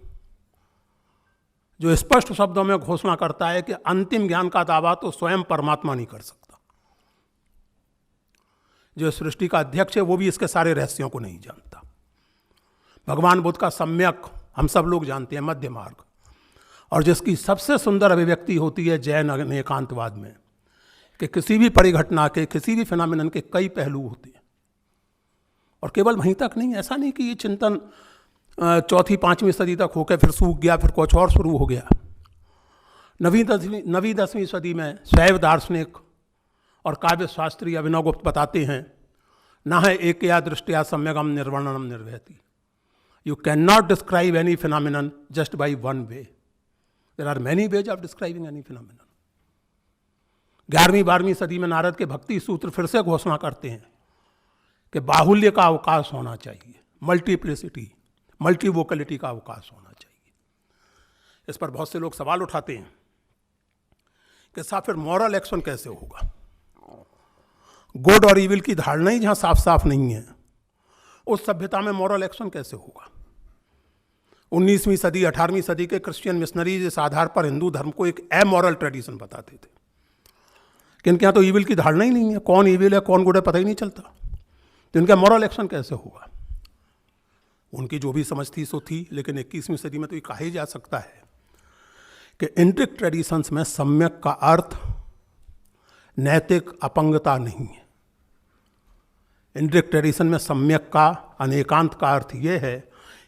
S5: जो स्पष्ट शब्दों में घोषणा करता है कि अंतिम ज्ञान का दावा तो स्वयं परमात्मा नहीं कर सकता। जो सृष्टि का अध्यक्ष है वो भी इसके सारे रहस्यों को नहीं जानता। भगवान बुद्ध का सम्यक हम सब लोग जानते हैं, मध्य मार्ग, और जिसकी सबसे सुंदर अभिव्यक्ति होती है जैन अनेकांतवाद में, कि किसी भी परिघटना के, किसी भी फिनोमिनन के कई पहलू होते हैं। और केवल वहीं तक नहीं, ऐसा नहीं कि ये चिंतन 4वीं-5वीं सदी तक होकर फिर सूख गया, फिर कुछ और शुरू हो गया। 9वीं-10वीं सदी में शैव दार्शनिक और काव्य शास्त्री अभिनव गुप्त बताते हैं, ना है एक या दृष्टिया सम्यगम निर्वर्णनम निर्वहति। You can not describe any phenomenon just by one way, there are many ways of describing any phenomenon. 11वीं-12वीं सदी में नारद के भक्ति सूत्र फिर से घोषणा करते हैं कि बाहुल्य का अवकाश होना चाहिए, मल्टीप्लिसिटी, मल्टीवोकलिटी का अवकाश होना चाहिए। इस पर बहुत से लोग सवाल उठाते हैं कि साहब फिर मॉरल एक्शन कैसे होगा? गुड और इविल की धारणा ही जहां साफ साफ नहीं है, उस सभ्यता में मॉरल एक्शन कैसे होगा? 19वीं सदी, 18वीं सदी के क्रिश्चियन मिशनरीज इस आधार पर हिंदू धर्म को एक एमॉरल ट्रेडिशन बताते थे कि इनके यहाँ तो इविल की धारणा ही नहीं है, कौन इविल है कौन गुड है पता ही नहीं चलता, तो इनका मॉरल एक्शन कैसे होगा? उनकी जो भी समझ थी सो थी, लेकिन 21वीं सदी में तो ये कहा ही जा सकता है कि इंडिक ट्रेडिशंस में सम्यक का अर्थ नैतिक अपंगता नहीं है। इंडिक ट्रेडिशन में सम्यक का, अनेकांत का अर्थ ये है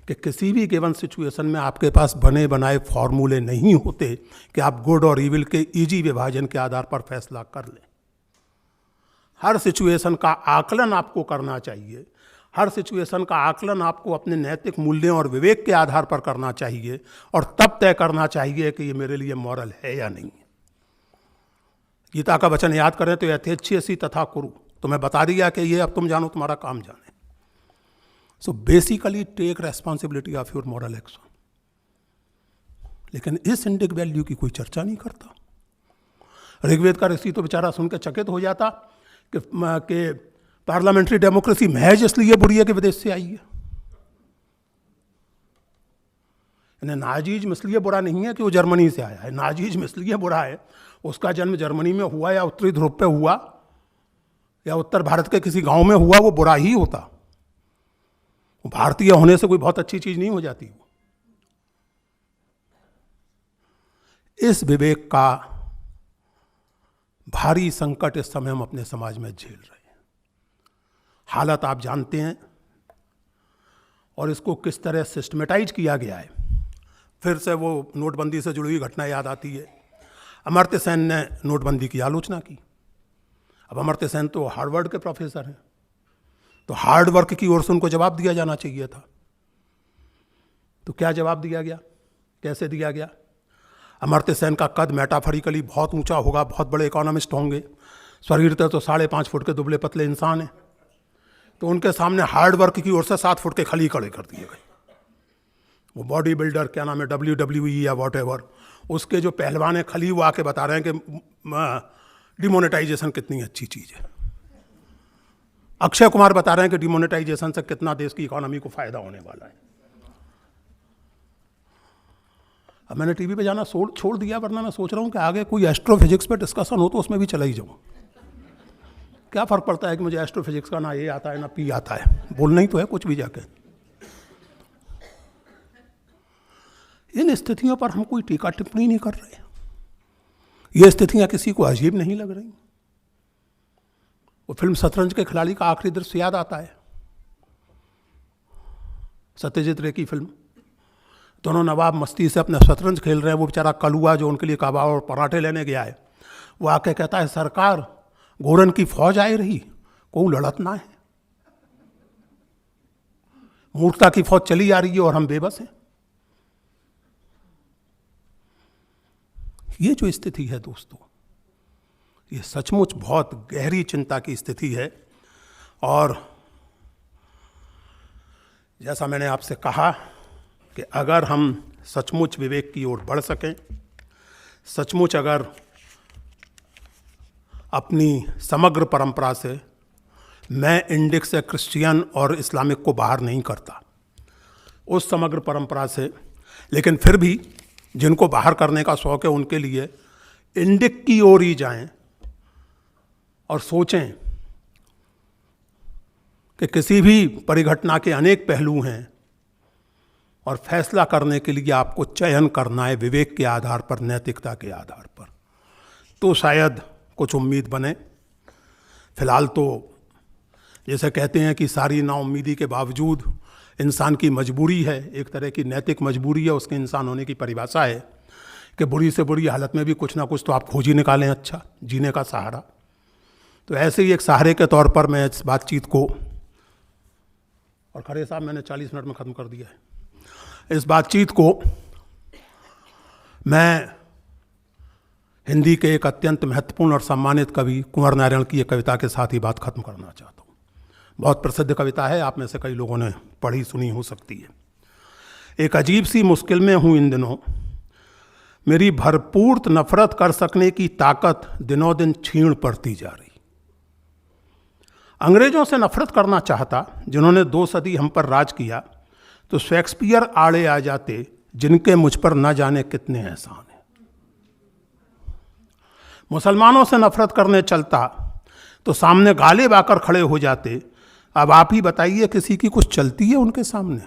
S5: कि किसी भी गिवन सिचुएशन में आपके पास बने बनाए फॉर्मूले नहीं होते कि आप गुड और इविल के इजी विभाजन के आधार पर फैसला कर लें। हर सिचुएशन का आकलन आपको करना चाहिए, हर सिचुएशन का आकलन आपको अपने नैतिक मूल्यों और विवेक के आधार पर करना चाहिए, और तब तय करना चाहिए कि ये मेरे लिए मॉरल है या नहीं। गीता का वचन याद करें तो यथेच्छसी तथा कुरु, तुम्हें बता दिया कि ये अब तुम जानो तुम्हारा काम जाने। So basically take responsibility of your moral action. लेकिन इस इंडिक वैल्यू की कोई चर्चा नहीं करता। ऋग्वेद का ऋषि तो बेचारा सुन के चकित हो जाता कि पार्लियामेंट्री डेमोक्रेसी महज इसलिए बुरी है कि विदेश से आई है। नाजीज इसलिए बुरा नहीं है कि वो जर्मनी से आया है, नाजीज इसलिए बुरा है उसका जन्म जर्मनी में हुआ या उत्तरी ध्रुव पे हुआ या उत्तर भारत के किसी गांव में हुआ, वो बुरा ही होता। वो भारतीय होने से कोई बहुत अच्छी चीज नहीं हो जाती। इस विवेक का भारी संकट इस समय हम अपने समाज में झेल रहे हैं। हालत आप जानते हैं और इसको किस तरह सिस्टमेटाइज किया गया है। फिर से वो नोटबंदी से जुड़ी हुई घटना याद आती है। अमर्त्य सेन ने नोटबंदी की आलोचना की। अब अमर्त्य सेन तो हार्वर्ड के प्रोफेसर हैं, तो हार्ड वर्क की ओर से उनको जवाब दिया जाना चाहिए था। तो क्या जवाब दिया गया, कैसे दिया गया? अमर्त्य सेन का कद मेटाफरिकली बहुत ऊंचा होगा, बहुत बड़े इकोनॉमिस्ट होंगे, शरीर तो 5.5 फुट के दुबले पतले इंसान हैं, तो उनके सामने हार्ड वर्क की ओर से 7 फुट के खली खड़े कर दिए गए। वो बॉडी बिल्डर, क्या नाम है, WWE या वॉट एवर, उसके जो पहलवान है खली, वो आके बता रहे हैं कि डिमोनेटाइजेशन कितनी अच्छी चीज़ है। अक्षय कुमार बता रहे हैं कि डिमोनेटाइजेशन से कितना देश की इकोनॉमी को फायदा होने वाला है। अब मैंने टीवी पे जाना छोड़ दिया, वरना मैं सोच रहा हूँ कि आगे कोई एस्ट्रोफिजिक्स पे डिस्कशन हो तो उसमें भी चला ही जाऊँ। क्या फ़र्क पड़ता है कि मुझे एस्ट्रोफिजिक्स का ना ए आता है ना पी आता है, बोलना ही तो है कुछ भी जाके। इन स्थितियों पर हम कोई टीका टिप्पणी नहीं कर रहे। ये स्थितियां किसी को अजीब नहीं लग रही। वो फिल्म शतरंज के खिलाड़ी का आखिरी दृश्य याद आता है, सत्यजीत रे की फिल्म। दोनों नवाब मस्ती से अपने शतरंज खेल रहे हैं। वो बेचारा कलुआ जो उनके लिए कबाब और पराठे लेने गया है, वो आके कहता है, सरकार घोरन की फौज आई रही, कोई लड़त ना है, मूर्खता की फौज चली आ रही है और हम बेबस हैं। ये जो स्थिति है दोस्तों, ये सचमुच बहुत गहरी चिंता की स्थिति है। और जैसा मैंने आपसे कहा कि अगर हम सचमुच विवेक की ओर बढ़ सकें, सचमुच अगर अपनी समग्र परंपरा से, मैं इंडिक से क्रिश्चियन और इस्लामिक को बाहर नहीं करता, उस समग्र परंपरा से, लेकिन फिर भी जिनको बाहर करने का शौक है उनके लिए इंडिक की ओर ही जाएं और सोचें कि किसी भी परिघटना के अनेक पहलू हैं और फैसला करने के लिए आपको चयन करना है विवेक के आधार पर, नैतिकता के आधार पर, तो शायद कुछ उम्मीद बने। फिलहाल तो जैसे कहते हैं कि सारी नाउम्मीदी के बावजूद इंसान की मजबूरी है, एक तरह की नैतिक मजबूरी है, उसके इंसान होने की परिभाषा है कि बुरी से बुरी हालत में भी कुछ ना कुछ तो आप खोज ही निकालें अच्छा जीने का सहारा। तो ऐसे ही एक सहारे के तौर पर मैं इस बातचीत को, और खरे साहब मैंने 40 मिनट में ख़त्म कर दिया है, इस बातचीत को मैं हिंदी के एक अत्यंत महत्वपूर्ण और सम्मानित कवि कुंवर नारायण की एक कविता के साथ ही बात खत्म करना चाहता हूँ। बहुत प्रसिद्ध कविता है, आप में से कई लोगों ने पढ़ी सुनी हो सकती है। एक अजीब सी मुश्किल में हूँ इन दिनों, मेरी भरपूर नफरत कर सकने की ताकत दिनों दिन क्षीण पड़ती जा रही। अंग्रेजों से नफरत करना चाहता जिन्होंने 2 सदी हम पर राज किया, तो शेक्सपियर आड़े आ जाते जिनके मुझ पर न जाने कितने एहसान हैं। मुसलमानों से नफरत करने चलता तो सामने गालिब आकर खड़े हो जाते। अब आप ही बताइए किसी की कुछ चलती है उनके सामने?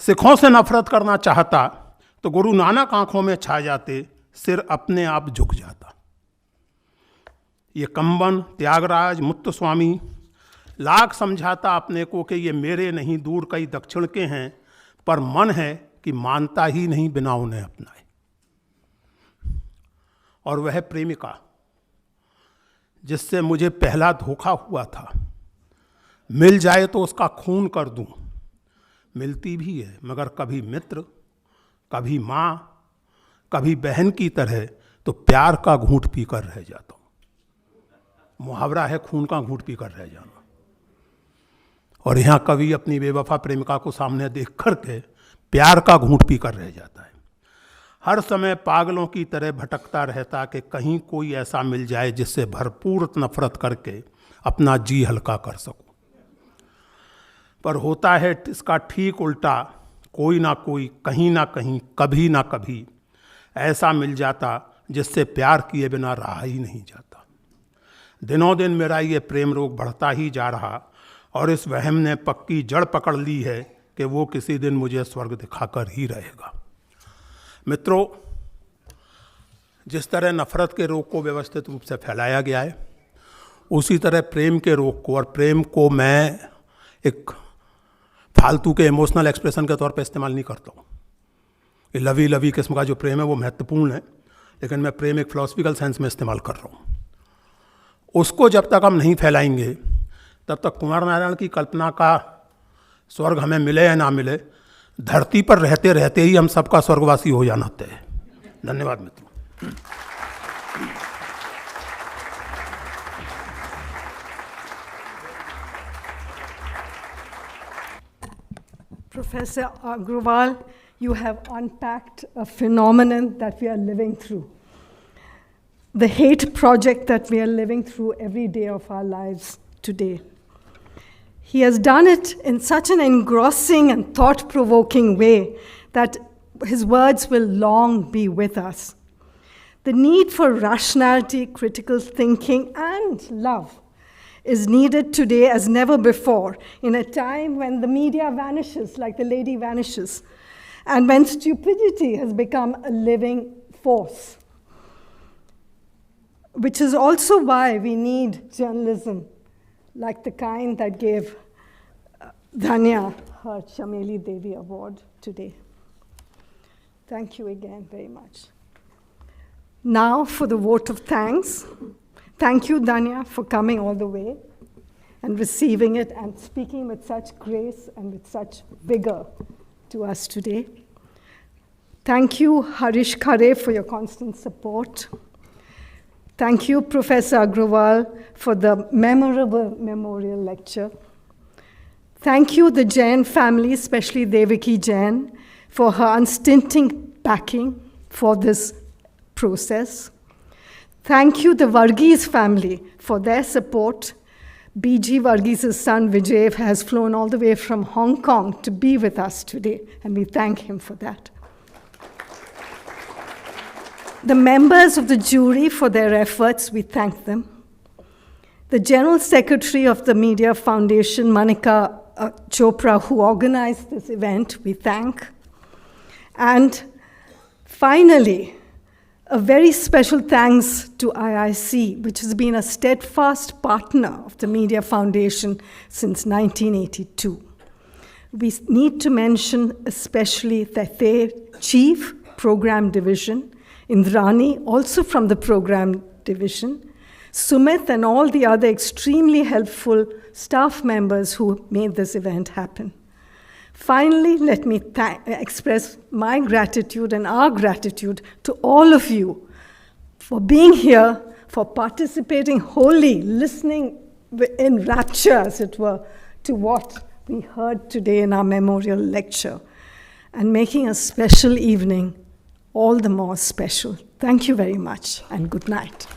S5: सिखों से नफरत करना चाहता तो गुरु नानक आंखों में छा जाते, सिर अपने आप झुक जाता। ये कंबन, त्यागराज, मुत्तस्वामी लाख समझाता अपने को कि ये मेरे नहीं दूर कई दक्षिण के हैं, पर मन है कि मानता ही नहीं बिना उन्हें अपनाए। और वह प्रेमिका जिससे मुझे पहला धोखा हुआ था, मिल जाए तो उसका खून कर दूं। मिलती भी है मगर कभी मित्र, कभी माँ, कभी बहन की तरह, तो प्यार का घूंट पीकर रह जाता हूं। मुहावरा है खून का घूंट पीकर रह जाना। और यहाँ कवि अपनी बेवफा प्रेमिका को सामने देख करके प्यार का घूंट पीकर रह जाता है। हर समय पागलों की तरह भटकता रहता कि कहीं कोई ऐसा मिल जाए जिससे भरपूर नफरत करके अपना जी हल्का कर सकूं। पर होता है इसका ठीक उल्टा, कोई ना कोई, कहीं ना कहीं, कभी ना कभी ऐसा मिल जाता जिससे प्यार किए बिना रहा ही नहीं जाता। दिनों दिन मेरा ये प्रेम रोग बढ़ता ही जा रहा और इस वहम ने पक्की जड़ पकड़ ली है कि वो किसी दिन मुझे स्वर्ग दिखाकर ही रहेगा। मित्रों, जिस तरह नफरत के रोग को व्यवस्थित रूप से फैलाया गया है, उसी तरह प्रेम के रोग को, और प्रेम को मैं एक फालतू के इमोशनल एक्सप्रेशन के तौर पे इस्तेमाल नहीं करता हूँ। ये लवी लवी किस्म का जो प्रेम है वो महत्वपूर्ण है, लेकिन मैं प्रेम एक फिलोसफिकल सेंस में इस्तेमाल कर रहा हूँ। उसको जब तक हम नहीं फैलाएंगे तब तक कुमार नारायण की कल्पना का स्वर्ग हमें मिले या ना मिले, धरती पर रहते रहते ही हम सबका स्वर्गवासी हो जाना तय है। धन्यवाद मित्रों।
S1: Professor Agrawal, you have unpacked a phenomenon that we are living through. The hate project that we are living through every day of our lives today. He has done it in such an engrossing and thought-provoking way that his words will long be with us. The need for rationality, critical thinking, and love is needed today as never before, in a time when the media vanishes like the lady vanishes, and when stupidity has become a living force. Which is also why we need journalism like the kind that gave Dhanya her Chameli Devi Award today. Thank you again very much. Now for the vote of thanks. Thank you, Dhanya, for coming all the way and receiving it and speaking with such grace and with such vigor to us today. Thank you, Harish Khare, for your constant support. Thank you, Professor Agrawal, for the memorable memorial lecture. Thank you, the Jain family, especially Devaki Jain, for her unstinting backing for this process. Thank you, the Verghese family, for their support. B.G. Verghese's son, Vijay, has flown all the way from Hong Kong to be with us today, and we thank him for that. The members of the jury, for their efforts, we thank them. The General Secretary of the Media Foundation, Manika Chopra, who organized this event, we thank. And finally, a very special thanks to IIC, which has been a steadfast partner of the Media Foundation since 1982. We need to mention especially their Chief Program Division, Indrani, also from the Program Division, Sumit, and all the other extremely helpful staff members who made this event happen. Finally, let me express my gratitude and our gratitude to all of you for being here, for participating wholly, listening in rapture, as it were, to what we heard today in our memorial lecture, and making a special evening all the more special. Thank you very much, and good night.